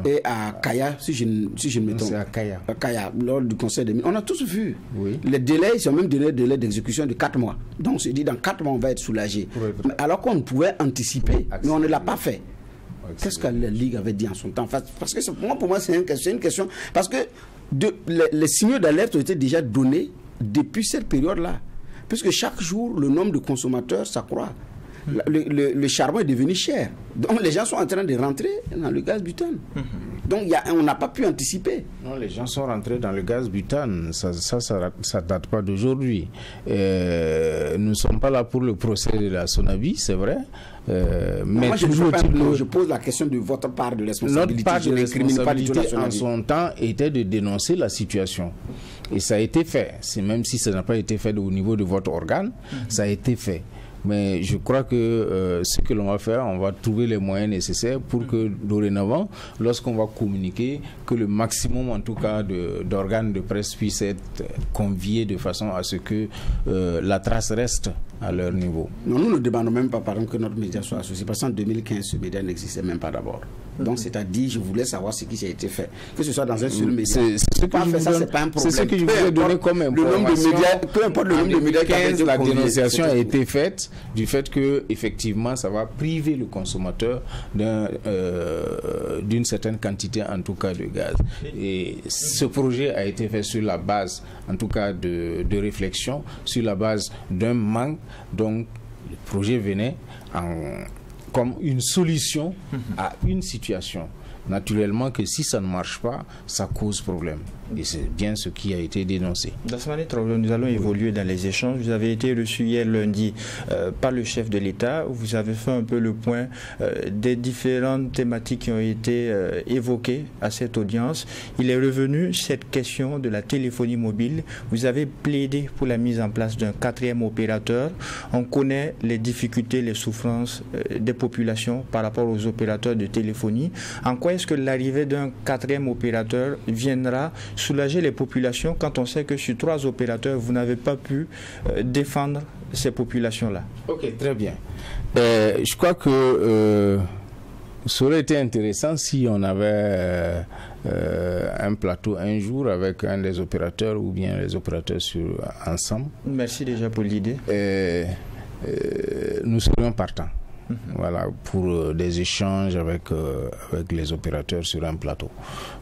[SPEAKER 2] et à Kaya, si je ne me trompe.
[SPEAKER 4] C'est à Kaya.
[SPEAKER 2] À Kaya, lors du conseil des ministres. On a tous vu.
[SPEAKER 4] Oui.
[SPEAKER 2] Les délais, ils ont même donné un délai d'exécution de 4 mois. Donc on se dit, dans 4 mois, on va être soulagé. Alors qu'on pouvait anticiper, mais on ne l'a pas fait. Qu'est-ce que la Ligue avait dit en son temps? Parce que pour moi, c'est une question. Parce que les signaux d'alerte ont été déjà donnés depuis cette période-là. Puisque chaque jour, le nombre de consommateurs s'accroît. Le charbon est devenu cher. Donc les gens sont en train de rentrer dans le gaz butane. Donc on n'a pas pu anticiper.
[SPEAKER 4] Non, les gens sont rentrés dans le gaz butane. Ça date pas d'aujourd'hui. Nous ne sommes pas là pour le procès de la Sonabi, c'est vrai. Mais
[SPEAKER 2] moi, je pose la question de votre part de responsabilité.
[SPEAKER 4] Notre part de responsabilité en son temps était de dénoncer la situation. Et ça a été fait. Même si ça n'a pas été fait au niveau de votre organe, ça a été fait. Mais je crois que ce que l'on va faire, on va trouver les moyens nécessaires pour que dorénavant, lorsqu'on va communiquer, que le maximum en tout cas d'organes de presse puissent être conviés de façon à ce que la trace reste à leur niveau.
[SPEAKER 2] Non, nous ne demandons même pas par exemple que notre média soit associé, parce qu'en 2015 ce média n'existait même pas d'abord. Donc, c'est-à-dire, je voulais savoir ce qui a été fait. Que ce soit dans un seul média. C'est pas un problème.
[SPEAKER 4] C'est ce que je voulais donner comme information.
[SPEAKER 2] Peu importe le nombre de médias qui a été
[SPEAKER 4] la dénonciation a été faite du fait que, effectivement, ça va priver le consommateur d'une certaine quantité, en tout cas, de gaz. Et ce projet a été fait sur la base, en tout cas, de réflexion, sur la base d'un manque. Donc, le projet venait comme une solution à une situation. Naturellement que si ça ne marche pas, ça cause problème. Et c'est bien ce qui a été dénoncé.
[SPEAKER 1] Dasmane Traoré, nous allons évoluer dans les échanges. Vous avez été reçu hier lundi par le chef de l'État. Vous avez fait un peu le point des différentes thématiques qui ont été évoquées à cette audience. Il est revenu cette question de la téléphonie mobile. Vous avez plaidé pour la mise en place d'un 4e opérateur. On connaît les difficultés, les souffrances des populations par rapport aux opérateurs de téléphonie. En quoi est-ce que l'arrivée d'un 4e opérateur viendra soulager les populations quand on sait que sur 3 opérateurs, vous n'avez pas pu défendre ces populations-là?
[SPEAKER 4] Ok, très bien. Je crois que ça aurait été intéressant si on avait un plateau un jour avec un des opérateurs ou bien les opérateurs ensemble.
[SPEAKER 1] Merci déjà pour l'idée.
[SPEAKER 4] Nous serions partants. Voilà, pour des échanges avec les opérateurs sur un plateau.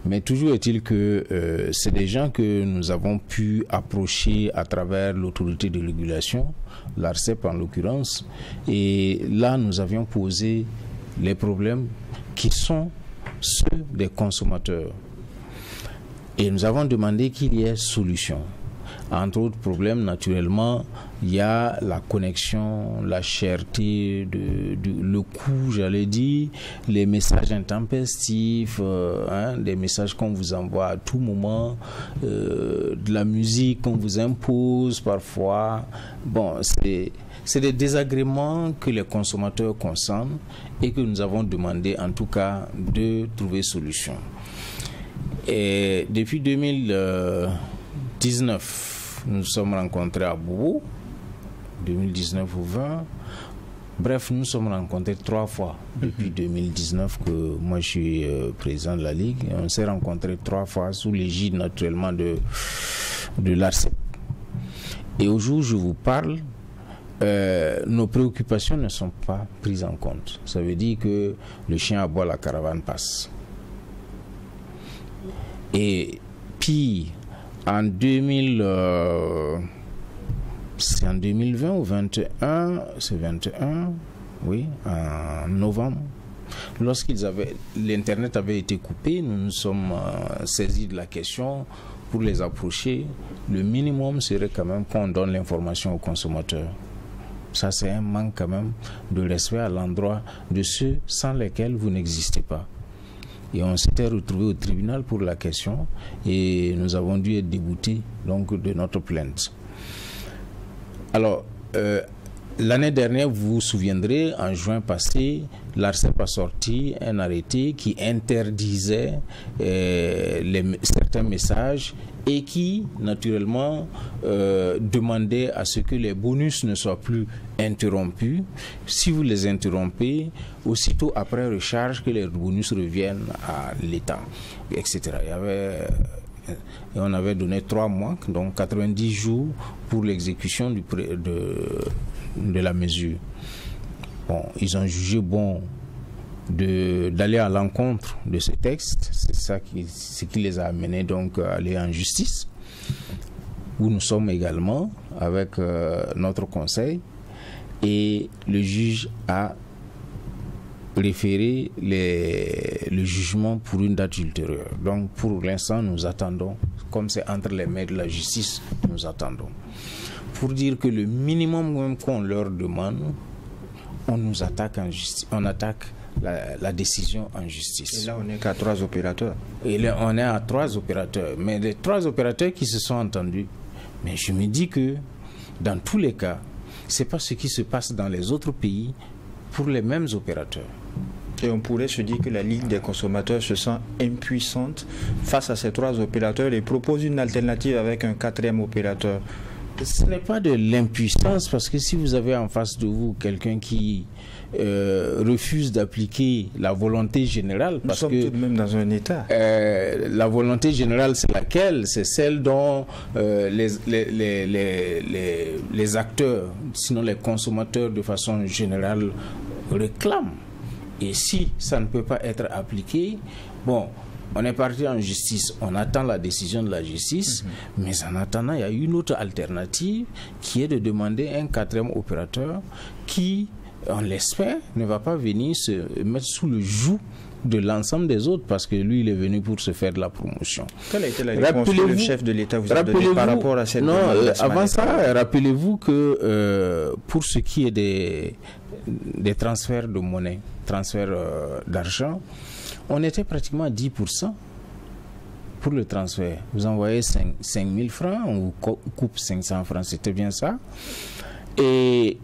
[SPEAKER 4] Mais toujours est-il que c'est des gens que nous avons pu approcher à travers l'autorité de régulation, l'ARCEP en l'occurrence, et là nous avions posé les problèmes qui sont ceux des consommateurs. Et nous avons demandé qu'il y ait solution. Entre autres problèmes, naturellement, il y a la connexion, la cherté, le coût, j'allais dire, les messages intempestifs, des messages qu'on vous envoie à tout moment, de la musique qu'on vous impose parfois. Bon, c'est des désagréments que les consommateurs consomment et que nous avons demandé, en tout cas, de trouver solution. Et depuis 2019, nous nous sommes rencontrés à Boubou, 2019 ou 20. Bref, nous nous sommes rencontrés 3 fois depuis 2019 que moi je suis président de la Ligue. On s'est rencontrés 3 fois sous l'égide naturellement de l'ARCEP. Et au jour où je vous parle, nos préoccupations ne sont pas prises en compte. Ça veut dire que le chien aboie, la caravane passe. Et puis, en 2020 ou 21, c'est 21, oui, en novembre, l'Internet avait été coupé, nous nous sommes saisis de la question pour les approcher. Le minimum serait quand même qu'on donne l'information aux consommateurs. Ça, c'est un manque quand même de respect à l'endroit de ceux sans lesquels vous n'existez pas. Et on s'était retrouvé au tribunal pour la question et nous avons dû être déboutés donc, de notre plainte. Alors, l'année dernière, vous vous souviendrez, en juin passé, l'ARCEP a sorti un arrêté qui interdisait certains messages et qui, naturellement, demandait à ce que les bonus ne soient plus interrompus. Si vous les interrompez, aussitôt après recharge, que les bonus reviennent à l'État, etc. Et on avait donné 3 mois, donc 90 jours pour l'exécution de la mesure. Bon, ils ont jugé bon d'aller à l'encontre de ce texte. C'est ça ce qui les a amenés donc à aller en justice, où nous sommes également avec notre conseil, et le juge a référé le jugement pour une date ultérieure. Donc pour l'instant nous attendons, comme c'est entre les mains de la justice, nous attendons. Pour dire que le minimum même qu'on leur demande, on nous attaque en justice, on attaque la décision en justice.
[SPEAKER 1] Et là, on n'est qu'à 3 opérateurs.
[SPEAKER 4] Et là, on est à 3 opérateurs. Mais les 3 opérateurs qui se sont entendus. Mais je me dis que, dans tous les cas, ce n'est pas ce qui se passe dans les autres pays pour les mêmes opérateurs.
[SPEAKER 1] Et on pourrait se dire que la Ligue des consommateurs se sent impuissante face à ces 3 opérateurs et propose une alternative avec un 4e opérateur.
[SPEAKER 4] Ce n'est pas de l'impuissance, parce que si vous avez en face de vous quelqu'un qui refuse d'appliquer la volonté générale,
[SPEAKER 1] parce que nous sommes tout de même dans un état.
[SPEAKER 4] La volonté générale, c'est laquelle? C'est celle dont les acteurs, sinon les consommateurs de façon générale, réclament. Et si ça ne peut pas être appliqué, bon, on est parti en justice, on attend la décision de la justice, mais en attendant, il y a une autre alternative qui est de demander un quatrième opérateur qui, on l'espère, ne va pas venir se mettre sous le joug de l'ensemble des autres, parce que lui, il est venu pour se faire de la promotion.
[SPEAKER 1] Quelle a été la réponse que le chef de l'État vous a donnée par rapport à cette demande?
[SPEAKER 4] Non, avant ça, rappelez-vous que pour ce qui est des transferts de monnaie, transferts d'argent, on était pratiquement à 10% pour le transfert. Vous envoyez 5 000 francs, on vous coupe 500 francs, c'était bien ça. Et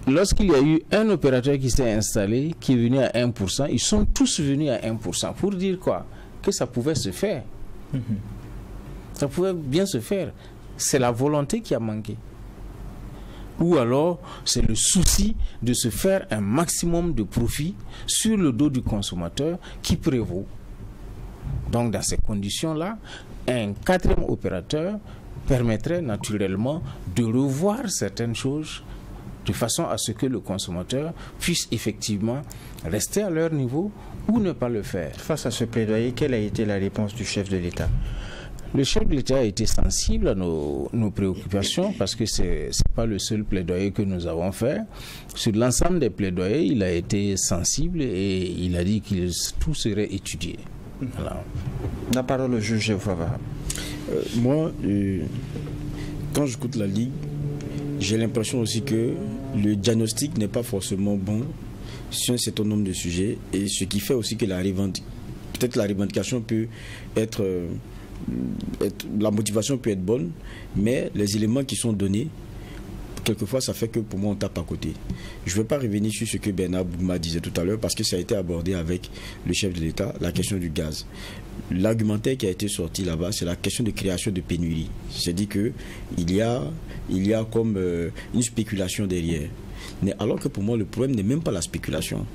[SPEAKER 4] lorsqu'il y a eu un opérateur qui s'est installé, qui est venu à 1%, ils sont tous venus à 1%. Pour dire quoi? Que ça pouvait se faire. Ça pouvait bien se faire. C'est la volonté qui a manqué. Ou alors, c'est le souci de se faire un maximum de profit sur le dos du consommateur qui prévaut. Donc, dans ces conditions-là, un quatrième opérateur permettrait naturellement de revoir certaines choses de façon à ce que le consommateur puisse effectivement rester à leur niveau ou ne pas le faire.
[SPEAKER 1] Face à ce plaidoyer, quelle a été la réponse du chef de l'État?
[SPEAKER 4] Le chef de l'État a été sensible à nos préoccupations, parce que ce n'est pas le seul plaidoyer que nous avons fait. Sur l'ensemble des plaidoyers, il a été sensible et il a dit que tout serait étudié. Voilà.
[SPEAKER 1] La parole au juge Fava.
[SPEAKER 3] Moi, quand j'écoute la Ligue, j'ai l'impression aussi que le diagnostic n'est pas forcément bon sur un certain nombre de sujets, et ce qui fait aussi que peut-être la revendication peut être... la motivation peut être bonne, mais les éléments qui sont donnés, quelquefois ça fait que pour moi on tape à côté. Je ne vais pas revenir sur ce que Bernard Bouma disait tout à l'heure, parce que ça a été abordé avec le chef de l'État, la question du gaz. L'argumentaire qui a été sorti là-bas, c'est la question de création de pénurie. C'est-à-dire qu'il y a comme une spéculation derrière. Mais alors que pour moi le problème n'est même pas la spéculation.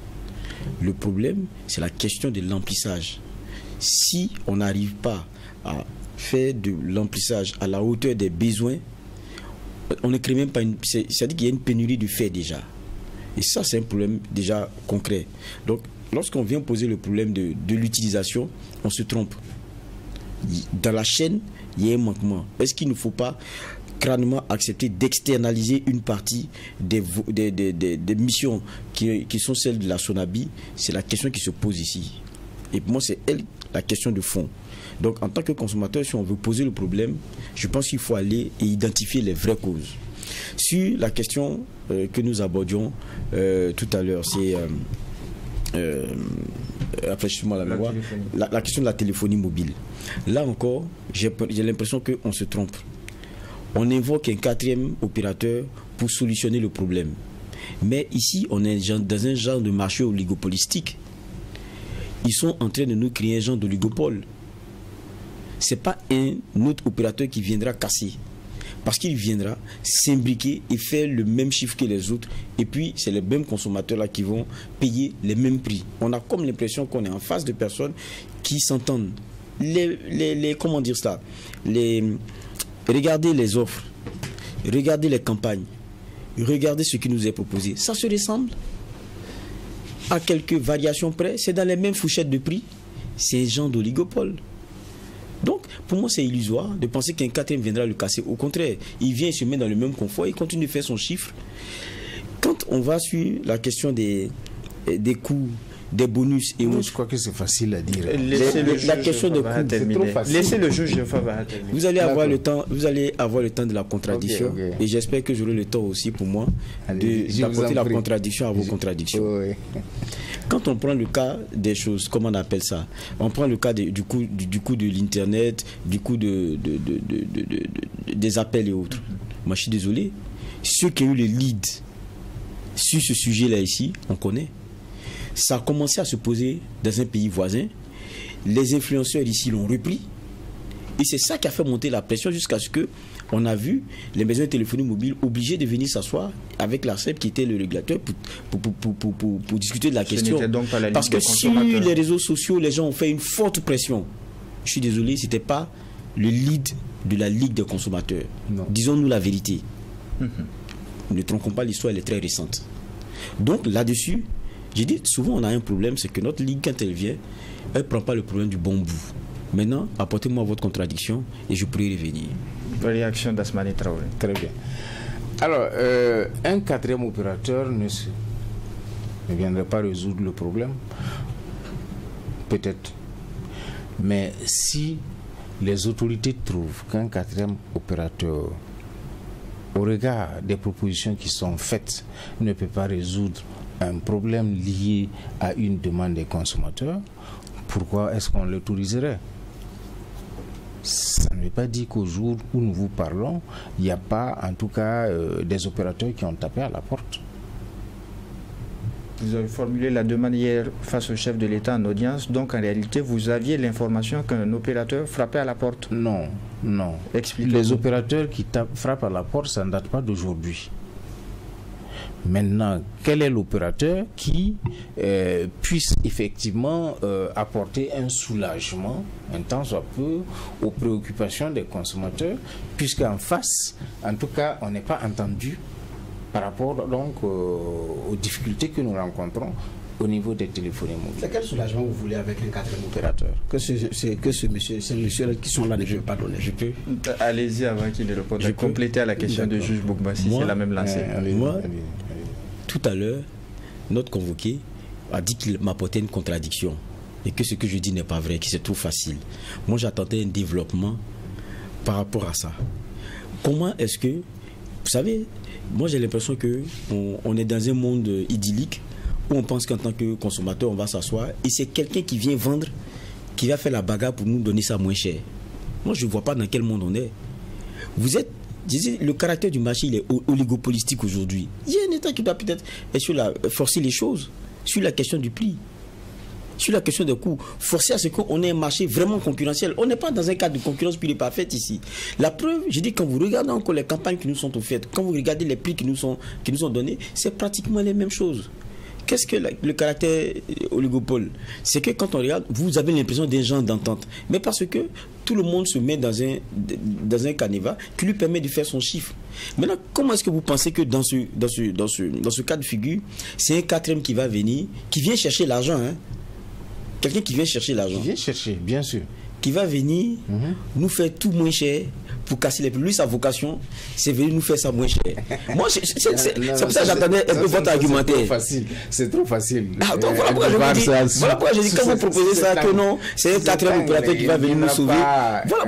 [SPEAKER 3] Le problème, c'est la question de l'emplissage. Si on n'arrive pas à faire de l'emplissage à la hauteur des besoins, on ne crée même pas c'est-à-dire qu'il y a une pénurie de fait déjà. Et ça, c'est un problème déjà concret. Donc, lorsqu'on vient poser le problème de l'utilisation, on se trompe. Dans la chaîne, il y a un manquement. Est-ce qu'il ne faut pas crânement accepter d'externaliser une partie des missions qui sont celles de la SONABI? C'est la question qui se pose ici. Et pour moi, c'est elle la question de fond. Donc, en tant que consommateur, si on veut poser le problème, je pense qu'il faut aller et identifier les vraies causes. Sur la question que nous abordions tout à l'heure, c'est rafraîchissez-moi la mémoire, la question de la téléphonie mobile. Là encore, j'ai l'impression qu'on se trompe. On invoque un quatrième opérateur pour solutionner le problème. Mais ici, on est dans un genre de marché oligopolistique. Ils sont en train de nous créer un genre d'oligopole. Ce n'est pas un autre opérateur qui viendra casser. Parce qu'il viendra s'imbriquer et faire le même chiffre que les autres. Et puis, c'est les mêmes consommateurs-là qui vont payer les mêmes prix. On a comme l'impression qu'on est en face de personnes qui s'entendent. Comment dire ça? Regardez les offres. Regardez les campagnes. Regardez ce qui nous est proposé. Ça se ressemble. À quelques variations près, c'est dans les mêmes fourchettes de prix. C'est un genre d'oligopole. Donc, pour moi, c'est illusoire de penser qu'un quatrième viendra le casser. Au contraire, il vient, il se met dans le même confort, il continue de faire son chiffre. Quand on va sur la question des coûts, des bonus et autres...
[SPEAKER 4] Je crois que c'est facile à dire.
[SPEAKER 1] La question de coûts, c'est trop facile. Laissez le juge terminer.
[SPEAKER 3] Vous allez avoir le temps de la contradiction. Okay. Et j'espère que j'aurai le temps aussi pour moi d'apporter la contradiction à vos contradictions. Oui. Quand on prend le cas des choses, comment on appelle ça? On prend le cas du coût de l'Internet, du coût des appels et autres. Moi, je suis désolé. Ceux qui ont eu le lead sur ce sujet-là ici, on connaît. Ça a commencé à se poser dans un pays voisin. Les influenceurs ici l'ont repris. Et c'est ça qui a fait monter la pression jusqu'à ce qu'on a vu les maisons de téléphonie mobile obligées de venir s'asseoir avec l'ARCEP qui était le régulateur pour discuter de la question.
[SPEAKER 1] Donc pas la
[SPEAKER 3] parce que sur les réseaux sociaux, les gens ont fait une forte pression. Je suis désolé, ce n'était pas le lead de la Ligue des consommateurs. Disons-nous la vérité. Ne trompons pas, l'histoire, elle est très récente. Donc là-dessus, j'ai dit souvent on a un problème, c'est que notre Ligue, quand elle vient, elle ne prend pas le problème du bon bout. Maintenant, apportez-moi votre contradiction et je pourrai revenir.
[SPEAKER 1] Réaction d'Asmani Traoré.
[SPEAKER 4] Très bien. Alors, un quatrième opérateur ne viendrait pas résoudre le problème. Peut-être. Mais si les autorités trouvent qu'un quatrième opérateur, au regard des propositions qui sont faites, ne peut pas résoudre un problème lié à une demande des consommateurs, pourquoi est-ce qu'on l'autoriserait? Ça ne veut pas dire qu'au jour où nous vous parlons, il n'y a pas, en tout cas, des opérateurs qui ont tapé à la porte.
[SPEAKER 1] Vous avez formulé la demande hier face au chef de l'État en audience, donc en réalité, vous aviez l'information qu'un opérateur frappait à la porte?
[SPEAKER 4] Non, non. Les opérateurs qui frappent à la porte, ça ne date pas d'aujourd'hui. Maintenant, quel est l'opérateur qui puisse effectivement apporter un soulagement, un tant soit peu, aux préoccupations des consommateurs, puisqu'en face, en tout cas, on n'est pas entendu par rapport donc aux difficultés que nous rencontrons au niveau des téléphonies mobiles.
[SPEAKER 2] C'est quel soulagement vous voulez avec un quatrième opérateur que ce monsieur qui sont là ne peut pas donner?
[SPEAKER 3] Je peux.
[SPEAKER 1] Allez-y avant qu'il ne réponde. Je vais compléter à la question de juge Boukbassi, c'est la même lancée.
[SPEAKER 3] Moi, tout à l'heure, notre convoqué a dit qu'il m'apportait une contradiction et que ce que je dis n'est pas vrai, que c'est trop facile. Moi, j'attendais un développement par rapport à ça. Comment est-ce que, vous savez, moi j'ai l'impression qu'on est dans un monde idyllique où on pense qu'en tant que consommateur, on va s'asseoir et c'est quelqu'un qui vient vendre, qui va faire la bagarre pour nous donner ça moins cher. Moi, je ne vois pas dans quel monde on est. Vous êtes, le caractère du marché, il est oligopolistique aujourd'hui. Il y a un État qui doit peut-être forcer les choses sur la question du prix, sur la question des coûts, forcer à ce qu'on ait un marché vraiment concurrentiel. On n'est pas dans un cadre de concurrence qui n'est pas fait ici. La preuve, je dis, quand vous regardez encore les campagnes qui nous sont offertes, quand vous regardez les prix qui nous sont donnés, c'est pratiquement les mêmes choses. Qu'est-ce que le caractère oligopole? C'est que quand on regarde, vous avez l'impression d'un genre d'entente. Mais parce que tout le monde se met dans un canevas qui lui permet de faire son chiffre. Maintenant, comment est-ce que vous pensez que dans ce cas de figure, c'est un quatrième qui va venir, qui vient chercher l'argent, hein? Quelqu'un qui vient chercher l'argent.
[SPEAKER 4] Qui vient chercher, bien sûr.
[SPEAKER 3] Qui va venir nous faire tout moins cher pour casser les prix. Lui, sa vocation, c'est venir nous faire ça moins cher. Moi, c'est pour ça que j'attendais un peu votre argumentaire.
[SPEAKER 4] C'est trop facile.
[SPEAKER 3] Ah, donc voilà pourquoi je dis, quand vous proposez ça, que non, c'est un quatrième opérateur qui va venir nous sauver. Voilà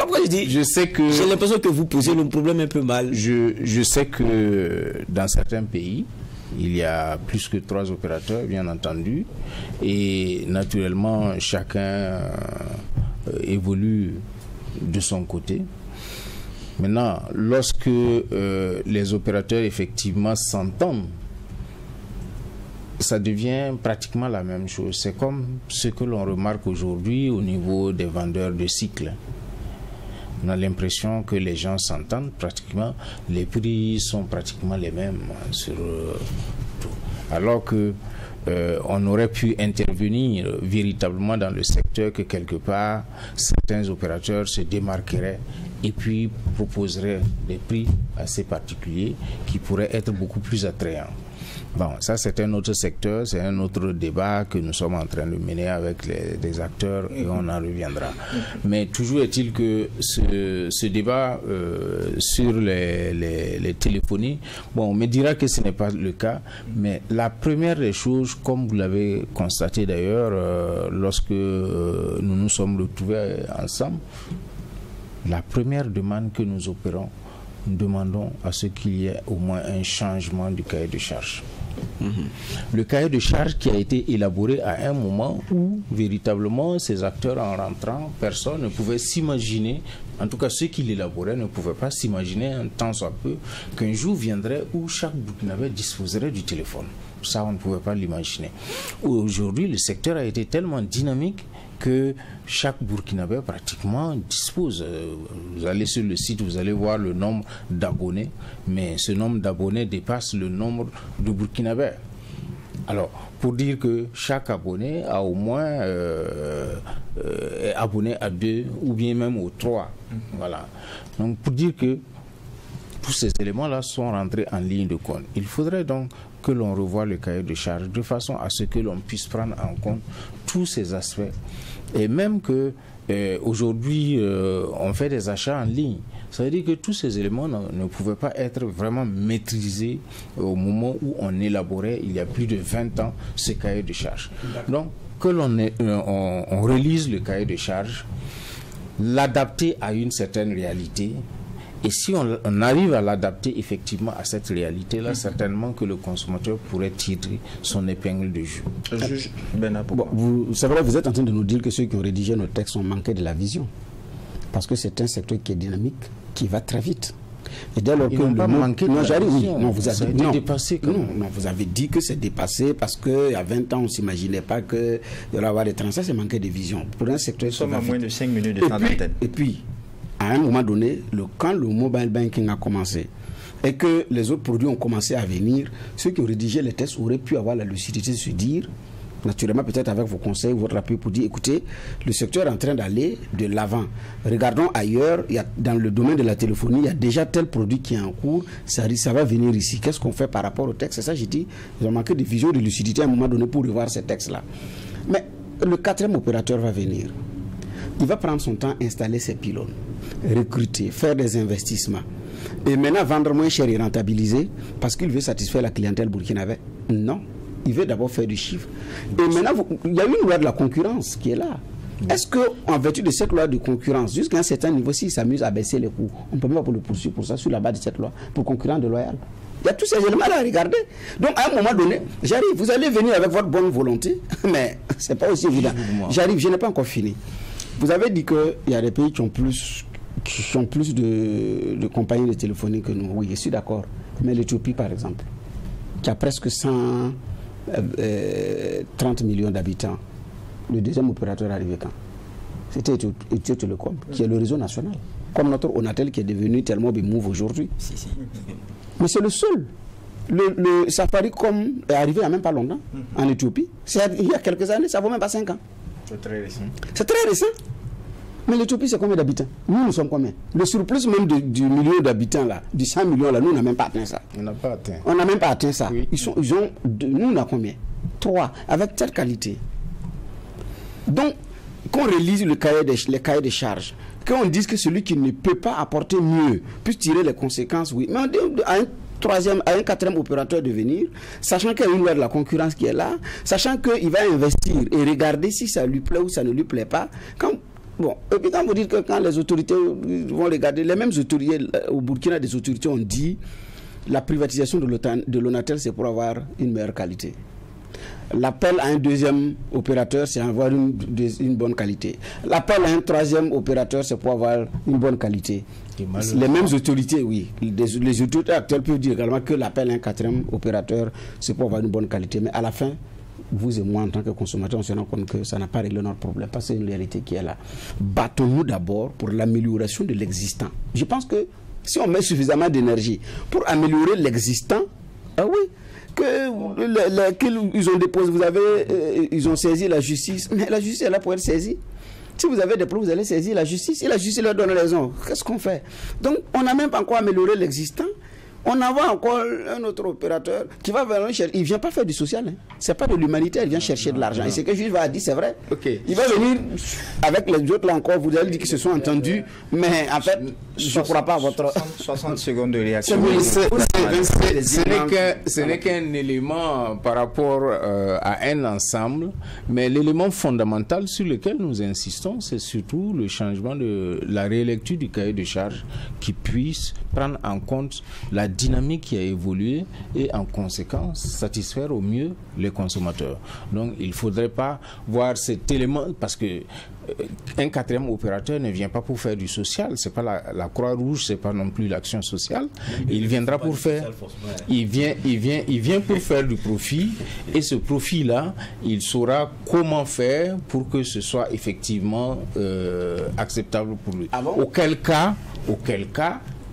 [SPEAKER 3] pourquoi je dis, j'ai l'impression que vous posez le problème un peu mal.
[SPEAKER 4] Je sais que dans certains pays, il y a plus que 3 opérateurs, bien entendu, et naturellement, chacun évolue de son côté. Maintenant, lorsque les opérateurs effectivement s'entendent, ça devient pratiquement la même chose. C'est comme ce que l'on remarque aujourd'hui au niveau des vendeurs de cycles. On a l'impression que les gens s'entendent pratiquement, les prix sont pratiquement les mêmes sur tout. Alors que on aurait pu intervenir véritablement dans le secteur, que quelque part certains opérateurs se démarqueraient et puis proposeraient des prix assez particuliers qui pourraient être beaucoup plus attrayants. Bon, ça c'est un autre secteur, c'est un autre débat que nous sommes en train de mener avec des acteurs et on en reviendra. Mais toujours est-il que ce débat sur les téléphonies, bon, on me dira que ce n'est pas le cas, mais la première des choses, comme vous l'avez constaté d'ailleurs, lorsque nous nous sommes retrouvés ensemble, la première demande que nous opérons, nous demandons à ce qu'il y ait au moins un changement du cahier de charges. Le cahier de charges qui a été élaboré à un moment où véritablement ces acteurs en rentrant, personne ne pouvait s'imaginer, en tout cas ceux qui l'élaboraient ne pouvaient pas s'imaginer un tant soit peu qu'un jour viendrait où chaque Burkinabé disposerait du téléphone. Ça, on ne pouvait pas l'imaginer. Aujourd'hui, le secteur a été tellement dynamique que chaque Burkinabé pratiquement dispose. Vous allez sur le site, vous allez voir le nombre d'abonnés, mais ce nombre d'abonnés dépasse le nombre de Burkinabés. Alors, pour dire que chaque abonné a au moins est abonné à 2 ou bien même aux 3. Voilà. Donc, pour dire que tous ces éléments-là sont rentrés en ligne de compte. Il faudrait donc que l'on revoie le cahier de charges de façon à ce que l'on puisse prendre en compte tous ces aspects. Et même que aujourd'hui, on fait des achats en ligne. Ça veut dire que tous ces éléments ne pouvaient pas être vraiment maîtrisés au moment où on élaborait, il y a plus de 20 ans, ce cahier de charges. Donc, que on relise le cahier de charges, l'adapter à une certaine réalité. Et si on arrive à l'adapter effectivement à cette réalité-là, certainement que le consommateur pourrait tirer son épingle de jeu.
[SPEAKER 2] C'est vrai, vous êtes en train de nous dire que ceux qui ont rédigé nos textes ont manqué de la vision. Parce que c'est un secteur qui est dynamique, qui va très vite. Et dès lors que
[SPEAKER 4] n'ont pas manqué de la vision.
[SPEAKER 2] Non, vous avez
[SPEAKER 4] dépassé.
[SPEAKER 2] Non, vous avez dit que c'est dépassé parce qu'il y a 20 ans, on ne s'imaginait pas qu'il y aurait avoir des transferts, c'est manqué de vision. Pour un secteur,
[SPEAKER 1] nous sommes à moins de 5 minutes de temps d'antenne.
[SPEAKER 2] Et puis, à un moment donné, quand le mobile banking a commencé et que les autres produits ont commencé à venir, ceux qui ont rédigé les tests auraient pu avoir la lucidité de se dire, naturellement peut-être avec vos conseils, votre appui pour dire, écoutez, le secteur est en train d'aller de l'avant. Regardons ailleurs, dans le domaine de la téléphonie, il y a déjà tel produit qui est en cours, ça va venir ici. Qu'est-ce qu'on fait par rapport au texte? C'est ça, j'ai dit, ils ont manqué de vision, de lucidité à un moment donné pour revoir ces textes-là. Mais le 4e opérateur va venir. Il va prendre son temps, installer ses pylônes, recruter, faire des investissements. Et maintenant, vendre moins cher et rentabiliser parce qu'il veut satisfaire la clientèle burkinabé. Non, il veut d'abord faire du chiffre. Et maintenant, il y a une loi de la concurrence qui est là. Est-ce qu'en vertu de cette loi de concurrence, jusqu'à un certain niveau, s'il s'amuse à baisser les coûts, on ne peut même pas le poursuivre pour ça, sur la base de cette loi, pour concurrence déloyale? Il y a tous ces éléments-là à regarder. Donc, à un moment donné, j'arrive. Vous allez venir avec votre bonne volonté, mais ce n'est pas aussi évident. J'arrive, je n'ai pas encore fini. Vous avez dit qu'il y a des pays qui ont plus de compagnies de téléphonie que nous. Oui, je suis d'accord. Mais l'Éthiopie, par exemple, qui a presque 130 millions d'habitants, le deuxième opérateur est arrivé quand? C'était Ethio Telecom, qui est le réseau national. Comme notre Onatel qui est devenu tellement Bimove aujourd'hui. Mais c'est le seul. Le Safaricom est arrivé il n'y a même pas longtemps, en Éthiopie. Il y a quelques années, ça ne vaut même pas 5 ans.
[SPEAKER 1] C'est très récent.
[SPEAKER 2] C'est très récent. Mais l'Éthiopie, c'est combien d'habitants? Nous sommes combien? Le surplus même du million d'habitants, là, du 100 millions, là, nous, on n'a même pas atteint ça.
[SPEAKER 4] On n'a pas atteint.
[SPEAKER 2] On n'a même pas atteint ça.
[SPEAKER 4] Oui.
[SPEAKER 2] Nous, on a combien? 3, avec telle qualité. Donc, qu'on relise les cahiers de charges, qu'on dise que celui qui ne peut pas apporter mieux puisse tirer les conséquences, oui. Mais on dit à un 4e opérateur de venir, sachant qu'il y a une loi de la concurrence qui est là, sachant qu'il va investir et regarder si ça lui plaît ou ça ne lui plaît pas. Et puis quand vous dites que quand les autorités vont regarder, les mêmes autorités, au Burkina, des autorités ont dit la privatisation de l'Onatel, c'est pour avoir une meilleure qualité. L'appel à un 2e opérateur, c'est avoir une bonne qualité. L'appel à un 3e opérateur, c'est pour avoir une bonne qualité. Les mêmes autorités, oui. Les autorités actuelles peuvent dire également que l'appel à un 4e opérateur, c'est pour avoir une bonne qualité. Mais à la fin, vous et moi, en tant que consommateurs, on se rend compte que ça n'a pas réglé notre problème, parce que c'est une réalité qui est là. Battons-nous d'abord pour l'amélioration de l'existant. Je pense que si on met suffisamment d'énergie pour améliorer l'existant, ah oui, qu'ils ont déposé, ils ont saisi la justice, mais la justice est là pour être saisie. Si vous avez des preuves, vous allez saisir la justice. Si la justice leur donne raison, qu'est-ce qu'on fait? Donc, on n'a même pas encore amélioré l'existant. On a encore un autre opérateur qui va venir chercher. Il ne vient pas faire du social. Hein. Ce n'est pas de l'humanitaire, il vient chercher de l'argent. Et ce que Jules va dire, c'est vrai.
[SPEAKER 4] Okay.
[SPEAKER 2] Il va venir avec les autres là encore. Vous allez dire qu'ils se sont entendus. Mais en fait, je ne crois pas à votre.
[SPEAKER 1] 60 secondes de réaction.
[SPEAKER 4] Ce n'est qu'un élément par rapport à un ensemble. Mais l'élément fondamental sur lequel nous insistons, c'est surtout le changement de la rélecture du cahier de charges qui puisse prendre en compte la dynamique qui a évolué et en conséquence satisfaire au mieux les consommateurs. Donc il ne faudrait pas voir cet élément parce que un quatrième opérateur ne vient pas pour faire du social. C'est pas la Croix-Rouge, c'est pas non plus l'action sociale. Il viendra pour faire. Il vient pour faire du profit, et ce profit-là, il saura comment faire pour que ce soit effectivement acceptable pour lui.
[SPEAKER 2] Ah bon?
[SPEAKER 4] Auquel cas,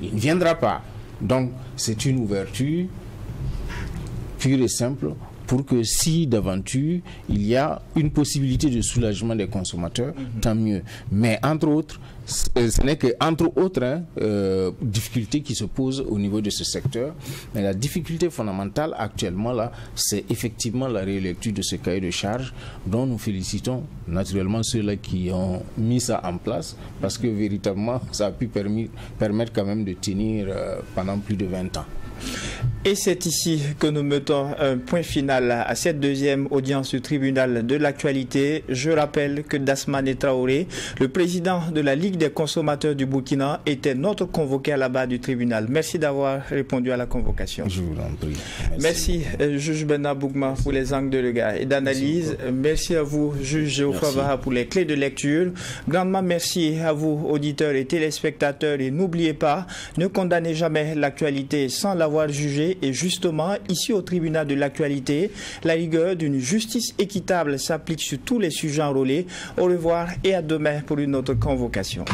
[SPEAKER 4] il ne viendra pas. Donc, c'est une ouverture pure et simple pour que si d'aventure il y a une possibilité de soulagement des consommateurs, tant mieux. Mais entre autres, ce n'est que entre autres difficultés qui se posent au niveau de ce secteur. Mais la difficulté fondamentale actuellement là, c'est effectivement la rélecture de ce cahier de charges dont nous félicitons naturellement ceux-là qui ont mis ça en place, parce que véritablement ça a pu permettre quand même de tenir pendant plus de 20 ans.
[SPEAKER 1] Et c'est ici que nous mettons un point final à cette deuxième audience du tribunal de l'actualité. Je rappelle que Dasmane Traoré, le président de la Ligue des consommateurs du Burkina, était notre convoqué à la barre du tribunal. Merci d'avoir répondu à la convocation.
[SPEAKER 4] Je vous en prie.
[SPEAKER 1] Merci, juge Bernard Bougma, pour les angles de regard et d'analyse. Merci à vous, juge Geoffroy Vaha, pour les clés de lecture. Grandement merci à vous, auditeurs et téléspectateurs. Et n'oubliez pas, ne condamnez jamais l'actualité sans l'avoir jugée. Et justement, ici au tribunal de l'actualité, la rigueur d'une justice équitable s'applique sur tous les sujets enrôlés. Au revoir et à demain pour une autre convocation.